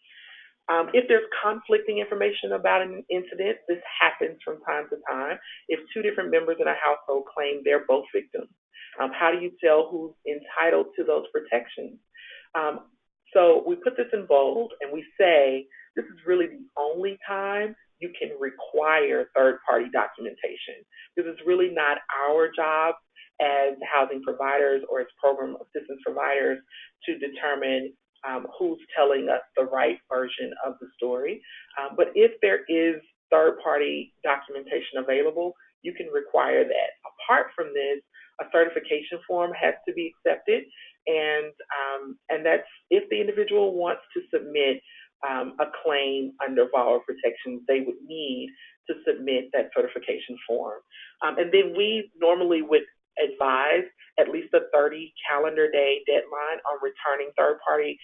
If there's conflicting information about an incident, this happens from time to time. If 2 different members in a household claim they're both victims, how do you tell who's entitled to those protections? So we put this in bold and we say this is really the only time you can require third-party documentation. This is really not our job as housing providers or as program assistance providers to determine who's telling us the right version of the story. But if there is third-party documentation available, you can require that. Apart from this, a certification form has to be accepted, and that's if the individual wants to submit a claim under borrower protections, they would need to submit that certification form. And then we normally would advise at least a 30 calendar day deadline on returning third-party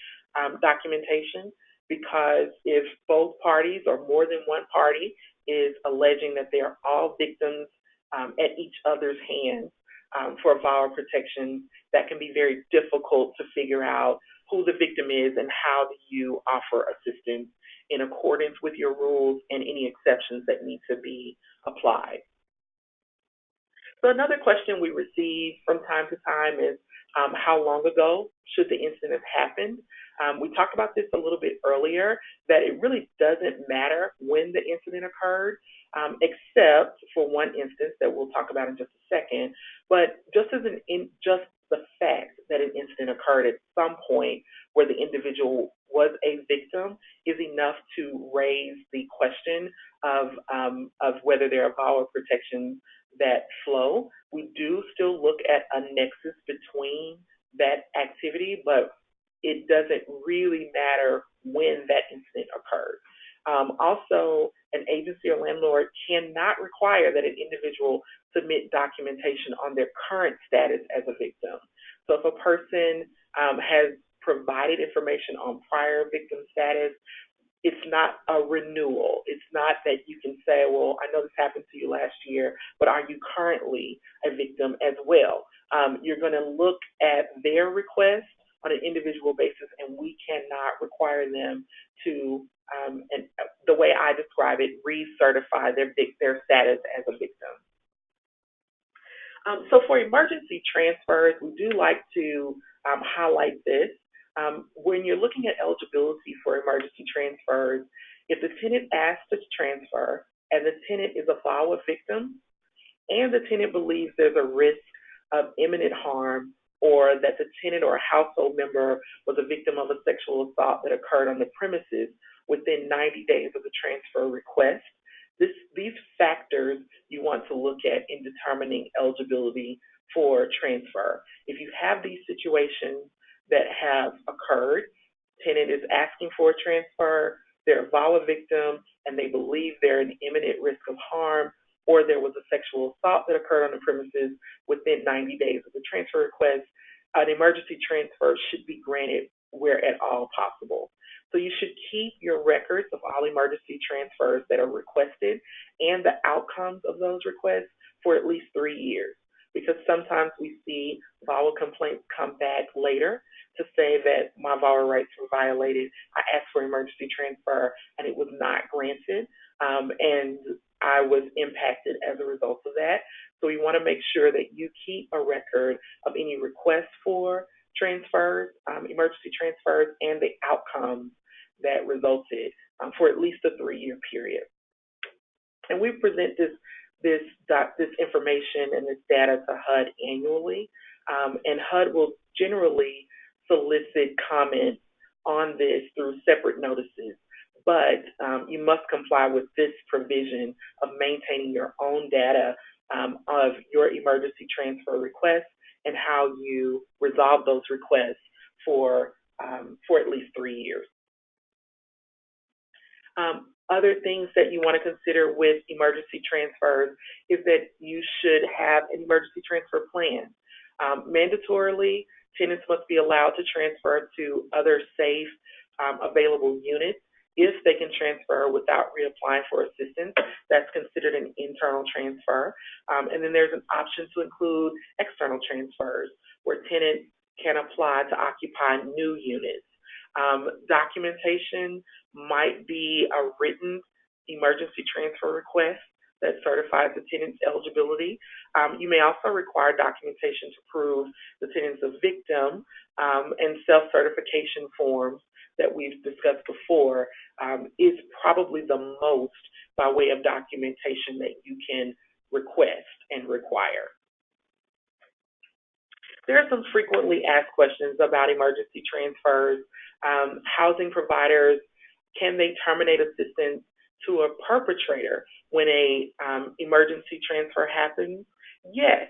documentation, because if both parties or more than one party is alleging that they are all victims at each other's hands for borrower protection, that can be very difficult to figure out who the victim is and how do you offer assistance in accordance with your rules and any exceptions that need to be applied. So another question we receive from time to time is, how long ago should the incident have happened? We talked about this a little bit earlier, that it really doesn't matter when the incident occurred, except for one instance that we'll talk about in just a second. But just just the fact that an incident occurred at some point where the individual was a victim is enough to raise the question of whether there are VAWA protections that flow. We do still look at a nexus between that activity, but it doesn't really matter when that incident occurred. Also, an agency or landlord cannot require that an individual submit documentation on their current status as a victim. So if a person has provided information on prior victim status, it's not a renewal. It's not that you can say, well, I know this happened to you last year, but are you currently a victim as well? You're going to look at their request on an individual basis, and we cannot require them to, and the way I describe it, recertify their status as a victim. So for emergency transfers, we do like to highlight this. When you're looking at eligibility for emergency transfers, if the tenant asks to transfer and the tenant is a VAWA victim and the tenant believes there's a risk of imminent harm, or that the tenant or a household member was a victim of a sexual assault that occurred on the premises within 90 days of the transfer request, these factors you want to look at in determining eligibility for transfer. If you have these situations that have occurred, tenant is asking for a transfer, they're a VAWA victim, and they believe they're in imminent risk of harm, or there was a sexual assault that occurred on the premises within 90 days of the transfer request, an emergency transfer should be granted where at all possible. So you should keep your records of all emergency transfers that are requested and the outcomes of those requests for at least 3 years, because sometimes we see VAWA complaints come back later to say that my VAWA rights were violated. I asked for emergency transfer and it was not granted, and I was impacted as a result of that. So we want to make sure that you keep a record of any requests for transfers, emergency transfers, and the outcomes that resulted for at least a 3-year period. And we present this information and this data to HUD annually, and HUD will generally solicit comments on this through separate notices, but you must comply with this provision of maintaining your own data of your emergency transfer requests and how you resolve those requests for at least 3 years. Other things that you want to consider with emergency transfers is that you should have an emergency transfer plan. Mandatorily, tenants must be allowed to transfer to other safe, available units. If they can transfer without reapplying for assistance, that's considered an internal transfer. And then there's an option to include external transfers, where tenants can apply to occupy new units. Documentation might be a written emergency transfer request that certifies the tenant's eligibility. You may also require documentation to prove the tenant's a victim, and self-certification forms that we've discussed before is probably the most by way of documentation that you can request and require. There are some frequently asked questions about emergency transfers. Housing providers, can they terminate assistance to a perpetrator when a emergency transfer happens? Yes,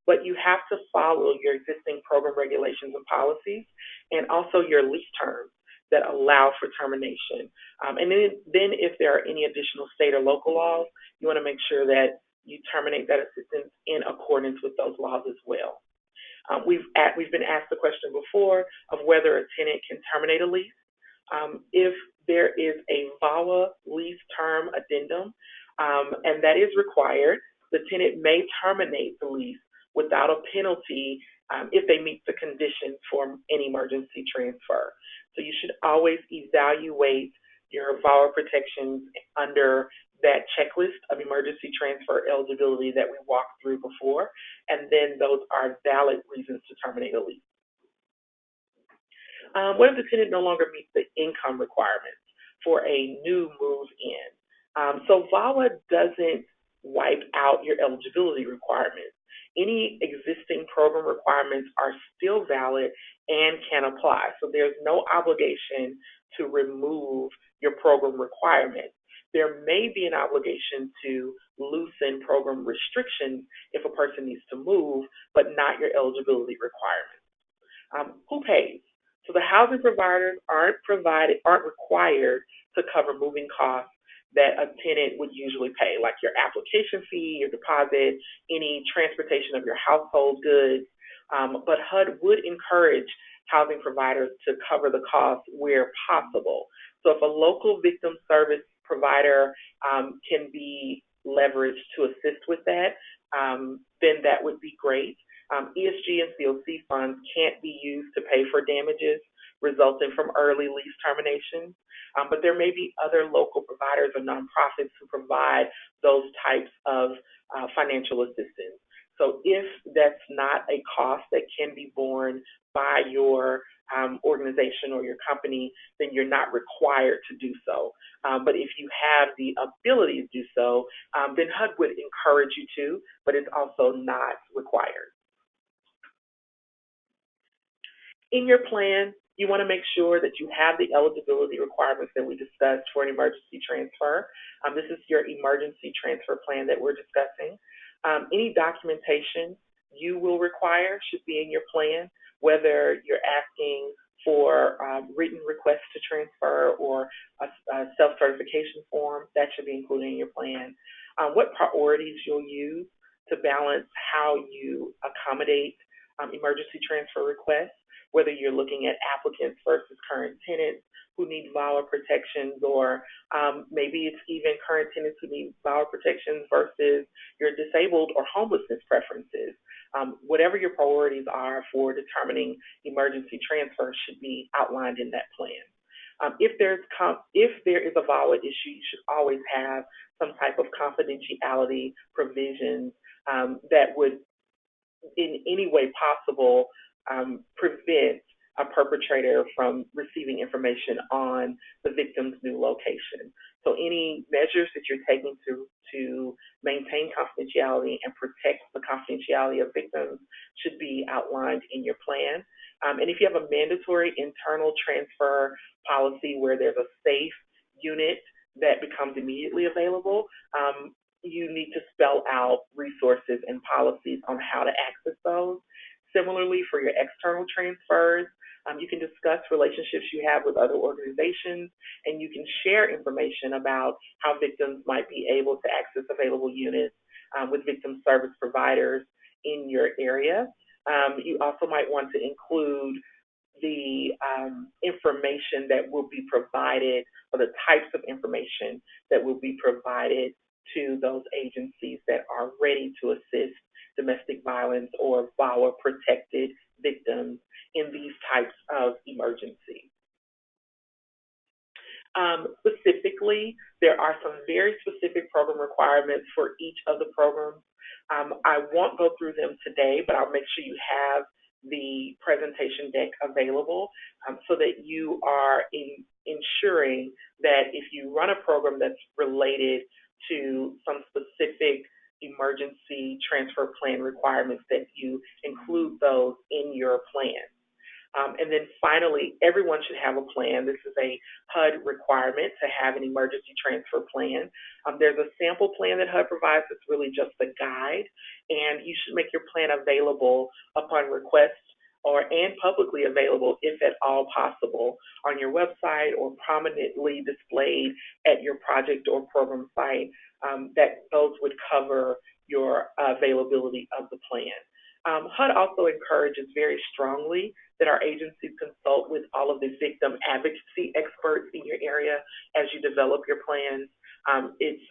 but you have to follow your existing program regulations and policies, and also your lease terms that allow for termination. And then if there are any additional state or local laws, you want to make sure that you terminate that assistance in accordance with those laws as well. We've been asked the question before of whether a tenant can terminate a lease. If there is a VAWA lease term addendum, and that is required, the tenant may terminate the lease without a penalty if they meet the conditions for an emergency transfer. So you should always evaluate your VAWA protections under that checklist of emergency transfer eligibility that we walked through before, and then those are valid reasons to terminate a lease. What if the tenant no longer meets the income requirements for a new move-in? So VAWA doesn't wipe out your eligibility requirements. Any existing program requirements are still valid and can apply. So there's no obligation to remove your program requirements. There may be an obligation to loosen program restrictions if a person needs to move, but not your eligibility requirements. Who pays? So the housing providers aren't required to cover moving costs that a tenant would usually pay, like your application fee, your deposit, any transportation of your household goods. But HUD would encourage housing providers to cover the costs where possible. So if a local victim service provider can be leveraged to assist with that, then that would be great. ESG and COC funds can't be used to pay for damages resulting from early lease terminations, but there may be other local providers or nonprofits who provide those types of financial assistance. So if that's not a cost that can be borne by your organization or your company, then you're not required to do so. But if you have the ability to do so, then HUD would encourage you to, but it's also not required. In your plan, you want to make sure that you have the eligibility requirements that we discussed for an emergency transfer. This is your emergency transfer plan that we're discussing. Any documentation you will require should be in your plan, whether you're asking for written requests to transfer or a self-certification form, that should be included in your plan. What priorities you'll use to balance how you accommodate emergency transfer requests, whether you're looking at applicants versus current tenants who need VAWA protections, or maybe it's even current tenants who need VAWA protections versus your disabled or homelessness preferences. Whatever your priorities are for determining emergency transfer should be outlined in that plan. If there is a VAWA issue, you should always have some type of confidentiality provisions that would, in any way possible, prevent a perpetrator from receiving information on the victim's new location. So any measures that you're taking to maintain confidentiality and protect the confidentiality of victims should be outlined in your plan. And if you have a mandatory internal transfer policy where there's a safe unit that becomes immediately available, you need to spell out resources and policies on how to access those. Similarly, for your external transfers, you can discuss relationships you have with other organizations, and you can share information about how victims might be able to access available units with victim service providers in your area. You also might want to include the information that will be provided, or the types of information that will be provided to those agencies that are ready to assist domestic violence or VAWA protected victims in these types of emergencies. Specifically, there are some very specific program requirements for each of the programs. I won't go through them today, but I'll make sure you have the presentation deck available so that you are ensuring that if you run a program that's related to some specific emergency transfer plan requirements, that you include those in your plan. And then finally, everyone should have a plan. This is a HUD requirement to have an emergency transfer plan. There's a sample plan that HUD provides that's really just a guide, and you should make your plan available upon request and publicly available, if at all possible, on your website or prominently displayed at your project or program site. That those would cover your availability of the plan. HUD also encourages very strongly that our agencies consult with all of the victim advocacy experts in your area as you develop your plans. It's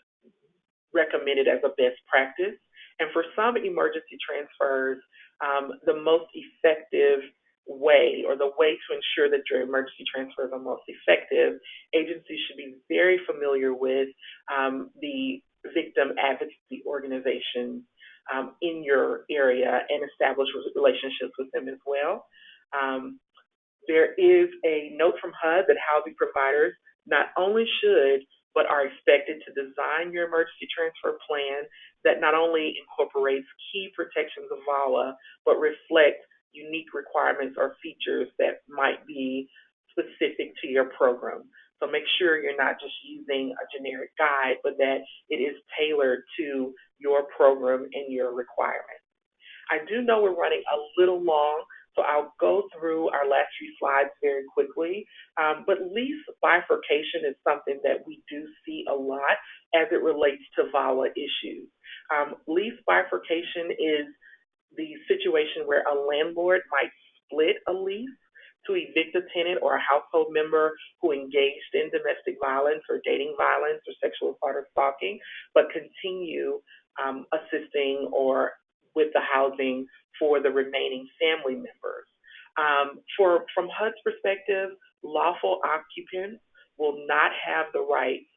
recommended as a best practice. And for some emergency transfers, the most effective way, or the way to ensure that your emergency transfers are most effective, agencies should be very familiar with the victim advocacy organizations in your area and establish relationships with them as well. There is a note from HUD that housing providers not only should, but are expected to design your emergency transfer plan that not only incorporates key protections of VAWA, but reflect unique requirements or features that might be specific to your program. So make sure you're not just using a generic guide, but that it is tailored to your program and your requirements. I do know we're running a little long, so I'll go through our last few slides very quickly. But lease bifurcation is something that we do see a lot as it relates to VAWA issues. Lease bifurcation is the situation where a landlord might split a lease to evict a tenant or a household member who engaged in domestic violence or dating violence or sexual assault or stalking, but continue assisting or with the housing for the remaining family members. From HUD's perspective, lawful occupants will not have the rights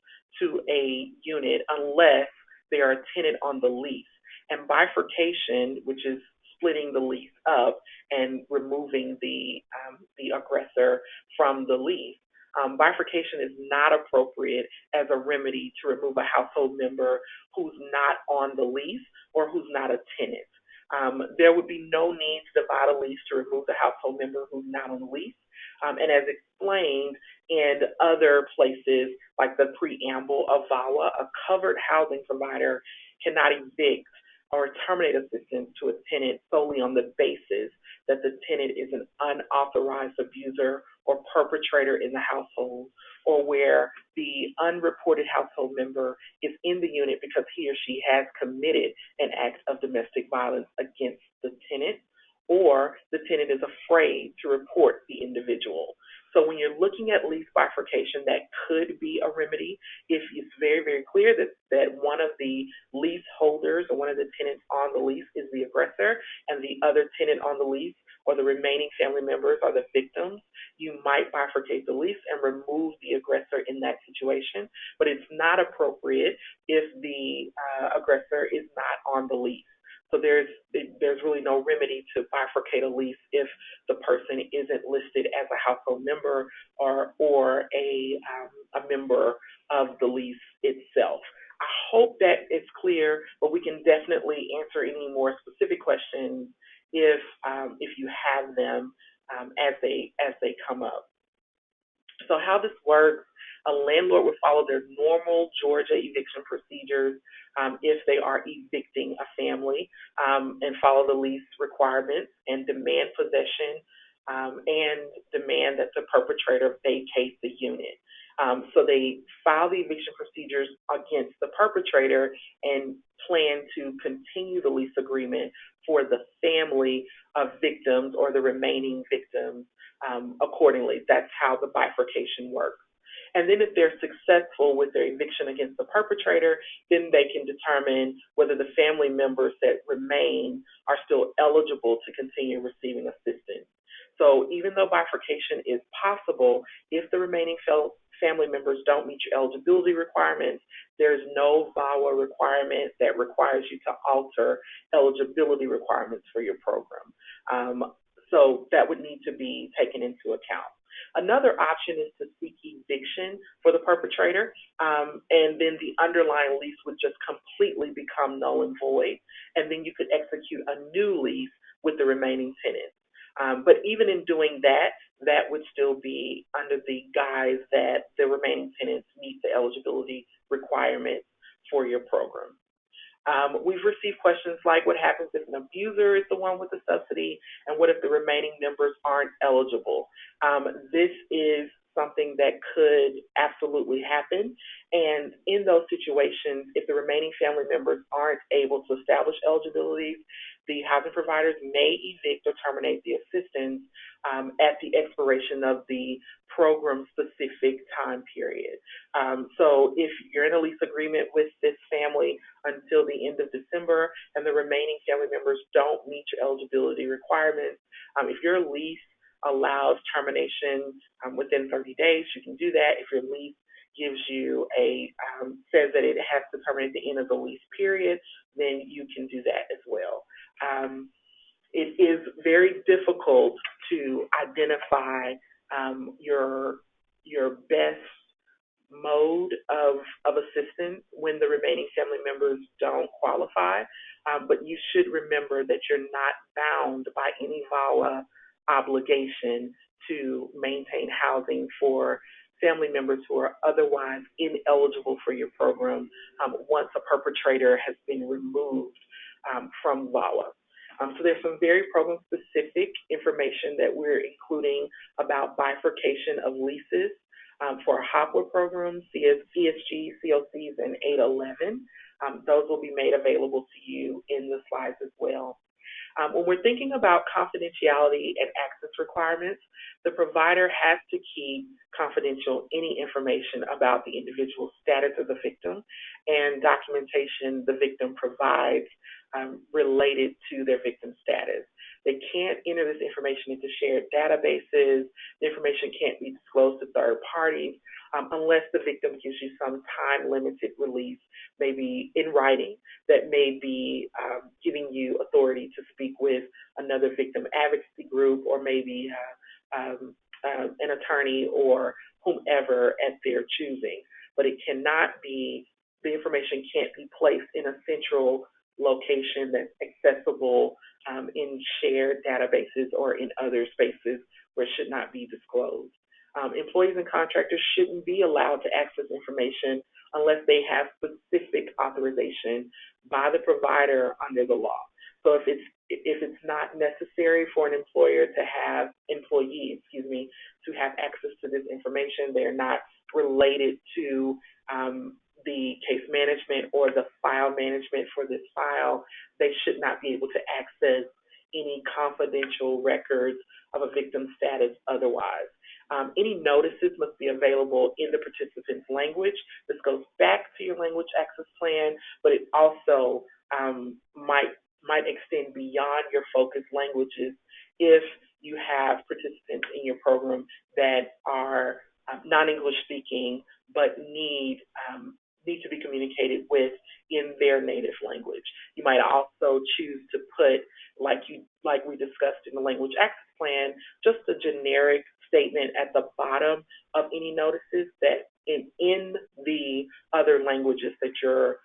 to a unit unless they are a tenant on the lease. And bifurcation, which is splitting the lease up and removing the aggressor from the lease, bifurcation is not appropriate as a remedy to remove a household member who's not on the lease or who's not a tenant. There would be no need to divide a lease to remove the household member who's not on the lease. And as explained in other places, like the preamble of VAWA, a covered housing provider cannot evict or terminate assistance to a tenant solely on the basis that the tenant is an unauthorized abuser or perpetrator in the household, or where the unreported household member is in the unit because he or she has committed an act of domestic violence against the tenant, or the tenant is afraid to report the individual. So when you're looking at lease bifurcation, that could be a remedy if it's very, very clear that one of the leaseholders or one of the tenants on the lease is the aggressor and the other tenant on the lease or the remaining family members are the victims. You might bifurcate the lease and remove the aggressor in that situation, but it's not appropriate if the aggressor is not on the lease. So there's really no remedy to bifurcate a lease if the person isn't listed as a household member or a member of the lease itself. I hope that it's clear, but we can definitely answer any more specific questions if you have them as they come up. So how this works, a landlord would follow their normal Georgia eviction procedures if they are evicting a family and follow the lease requirements and demand possession and demand that the perpetrator vacate the unit. So they file the eviction procedures against the perpetrator and plan to continue the lease agreement for the family of victims or the remaining victims accordingly. That's how the bifurcation works. And then if they're successful with their eviction against the perpetrator, then they can determine whether the family members that remain are still eligible to continue receiving assistance. So even though bifurcation is possible, if the remaining family members don't meet your eligibility requirements, there's no VAWA requirement that requires you to alter eligibility requirements for your program. So that would need to be taken into account. Another option is to seek eviction for the perpetrator, and then the underlying lease would just completely become null and void, and then you could execute a new lease with the remaining tenants. But even in doing that, that would still be under the guise that the remaining tenants meet the eligibility requirements for your program. We've received questions like, what happens if an abuser is the one with the subsidy, and what if the remaining members aren't eligible? This is something that could absolutely happen, and in those situations, if the remaining family members aren't able to establish eligibility, the housing providers may evict or terminate the assistance at the expiration of the program-specific time period. So if you're in a lease agreement with this family until the end of December and the remaining family members don't meet your eligibility requirements, if your lease allows termination within 30 days, you can do that. If your lease gives you says that it has to terminate at the end of the lease period, then you can do that as well. It is very difficult to identify your best mode of assistance when the remaining family members don't qualify, but you should remember that you're not bound by any VAWA obligation to maintain housing for family members who are otherwise ineligible for your program once a perpetrator has been removed from VAWA. So there's some very program-specific information that we're including about bifurcation of leases for our HOPWA programs, ESG, COCs, and 811. Those will be made available to you in the slides as well. When we're thinking about confidentiality and access requirements, the provider has to keep confidential any information about the individual status of the victim and documentation the victim provides related to their victim status. They can't enter this information into shared databases. The information can't be disclosed to third parties unless the victim gives you some time-limited release, maybe in writing, that may be giving you authority to speak with another victim advocacy group or maybe an attorney or whomever at their choosing. But it cannot be, the information can't be placed in a central location that's accessible in shared databases or in other spaces where it should not be disclosed. Employees and contractors shouldn't be allowed to access information unless they have specific authorization by the provider under the law. So if it's not necessary for an employee to have access to this information, they're not related to the case management or the file management for this file, they should not be able to access any confidential records of a victim's status otherwise. Any notices must be available in the participant's language. This goes back to your language access plan, but it also might extend beyond your focus languages if you have participants in your program that are non-English speaking but need to be communicated with in their native language. You might also choose to put, like we discussed in the language access plan, just a generic statement at the bottom of any notices that in the other languages that your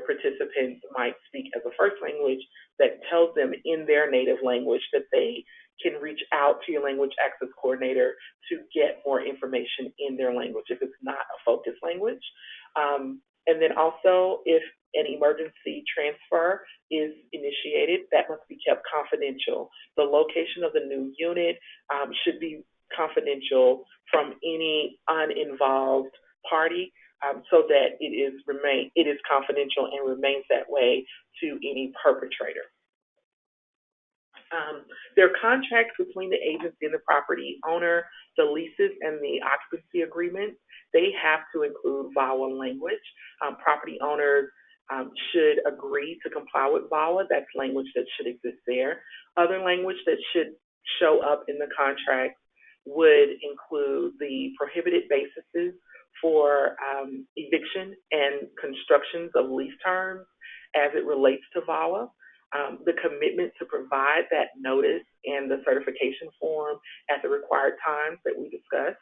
participants might speak as a first language, that tells them in their native language that they can reach out to your language access coordinator to get more information in their language if it's not a focus language. And then also, if an emergency transfer is initiated, that must be kept confidential. The location of the new unit should be confidential from any uninvolved party so that it is confidential and remains that way to any perpetrator. There are contracts between the agency and the property owner, the leases and the occupancy agreements. They have to include VAWA language. Property owners should agree to comply with VAWA. That's language that should exist there. Other language that should show up in the contract would include the prohibited bases for eviction and constructions of lease terms as it relates to VAWA. The commitment to provide that notice and the certification form at the required times that we discussed,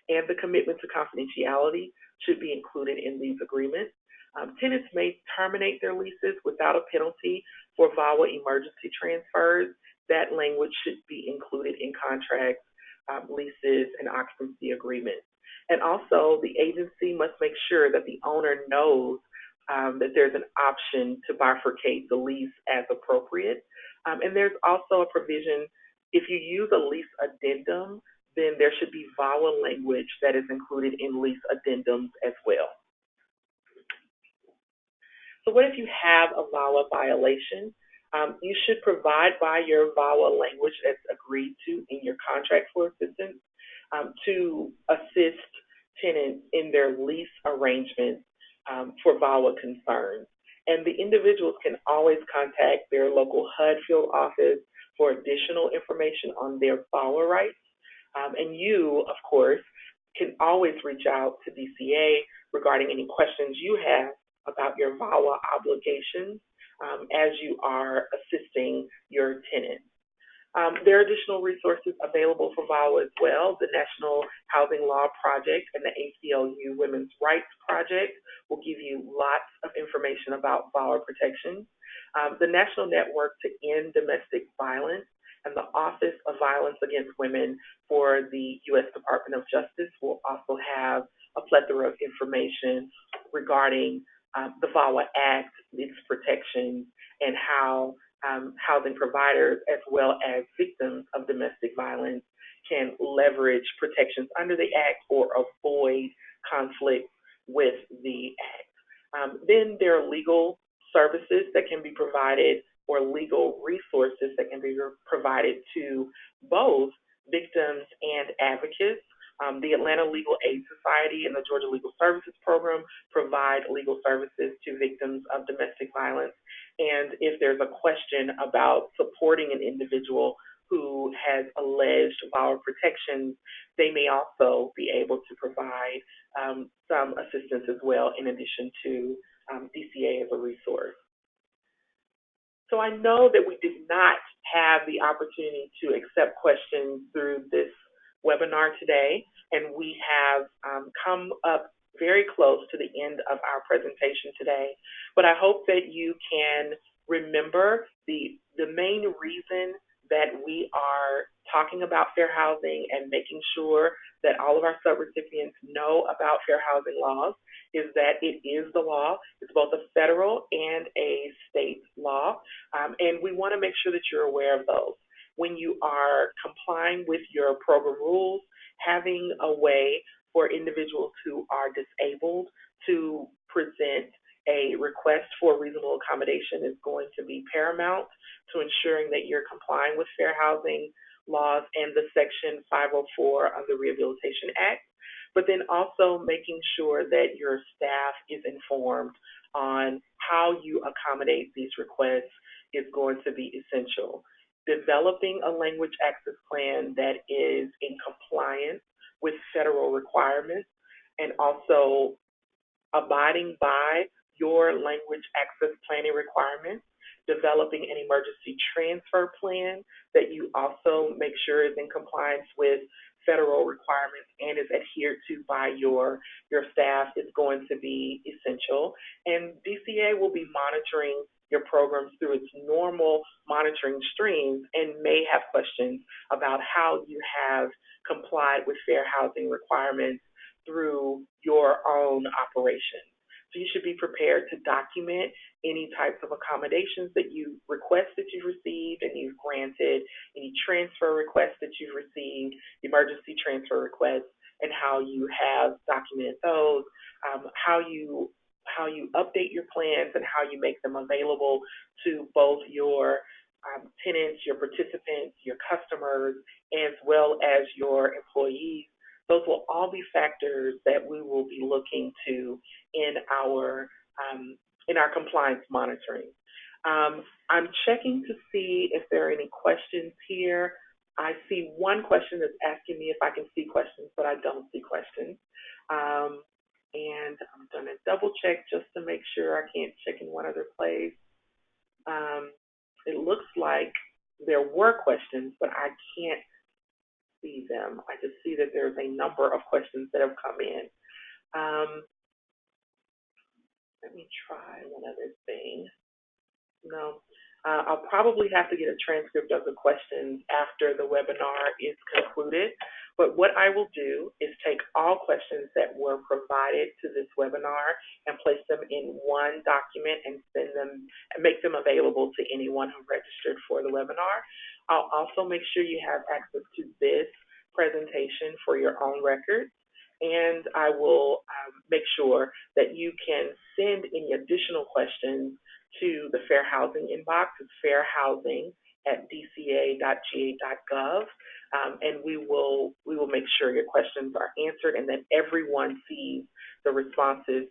and the commitment to confidentiality should be included in these agreements. Tenants may terminate their leases without a penalty for VAWA emergency transfers. That language should be included in contracts, leases, and occupancy agreements. And also, the agency must make sure that the owner knows that there's an option to bifurcate the lease as appropriate. And there's also a provision, if you use a lease addendum, then there should be VAWA language that is included in lease addendums as well. So what if you have a VAWA violation? You should provide by your VAWA language that's agreed to in your contract for assistance to assist tenants in their lease arrangements for VAWA concerns. And the individuals can always contact their local HUD field office for additional information on their VAWA rights. And you, of course, can always reach out to DCA regarding any questions you have about your VAWA obligations as you are assisting your tenants. There are additional resources available for VAWA as well. The National Housing Law Project and the ACLU Women's Rights Project will give you lots of information about VAWA protections. The National Network to End Domestic Violence and the Office of Violence Against Women for the U.S. Department of Justice will also have a plethora of information regarding the VAWA Act, its protections, and how housing providers as well as victims of domestic violence can leverage protections under the Act or avoid conflict with the Act. Then there are legal services that can be provided or legal resources that can be provided to both victims and advocates. The Atlanta Legal Aid Society and the Georgia Legal Services Program provide legal services to victims of domestic violence. And if there's a question about supporting an individual who has alleged VAWA protections, they may also be able to provide some assistance as well, in addition to DCA as a resource. So I know that we did not have the opportunity to accept questions through this webinar today, and we have come up very close to the end of our presentation today. But I hope that you can remember the main reason that we are talking about fair housing and making sure that all of our subrecipients know about fair housing laws is that it is the law. It's both a federal and a state law, and we want to make sure that you're aware of those. When you are complying with your program rules, having a way for individuals who are disabled to present a request for reasonable accommodation is going to be paramount to ensuring that you're complying with fair housing laws and the Section 504 of the Rehabilitation Act, but then also making sure that your staff is informed on how you accommodate these requests is going to be essential. Developing a language access plan that is in compliance with federal requirements and also abiding by your language access planning requirements, developing an emergency transfer plan that you also make sure is in compliance with federal requirements and is adhered to by your staff is going to be essential. And DCA will be monitoring your programs through its normal monitoring streams and may have questions about how you have complied with fair housing requirements through your own operations. So you should be prepared to document any types of accommodations that you request that you've received and you've granted, any transfer requests that you've received, emergency transfer requests, and how you have documented those, how you update your plans and how you make them available to both your tenants, your participants, your customers, as well as your employees. Those will all be factors that we will be looking to in our compliance monitoring. I'm checking to see if there are any questions here. I see one question that's asking me if I can see questions, but I don't see questions. And I'm going to double check just to make sure I can't check in one other place. It looks like there were questions, but I can't see them. I just see that there's a number of questions that have come in. Let me try one other thing. No, I'll probably have to get a transcript of the questions after the webinar is concluded. But what I will do is take all questions that were provided to this webinar and place them in one document and send them and make them available to anyone who registered for the webinar. I'll also make sure you have access to this presentation for your own records. And I will make sure that you can send any additional questions to the Fair Housing inbox. It's fairhousing@dca.ga.gov, and we will make sure your questions are answered and that everyone sees the responses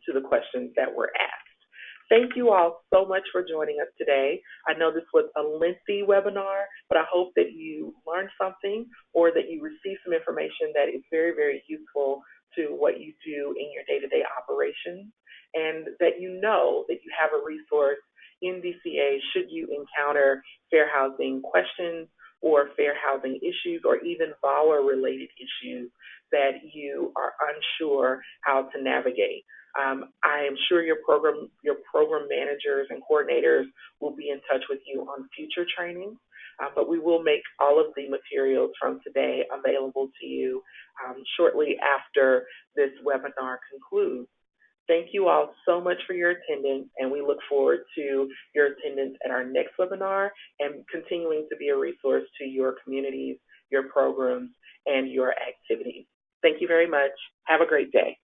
to the questions that were asked. Thank you all so much for joining us today. I know this was a lengthy webinar, but I hope that you learned something or that you received some information that is very, very useful to what you do in your day-to-day operations, and that you know that you have a resource in DCA should you encounter fair housing questions or fair housing issues or even VAWA-related issues that you are unsure how to navigate. I am sure your program managers and coordinators will be in touch with you on future trainings, but we will make all of the materials from today available to you shortly after this webinar concludes. Thank you all so much for your attendance, and we look forward to your attendance at our next webinar and continuing to be a resource to your communities, your programs, and your activities. Thank you very much. Have a great day.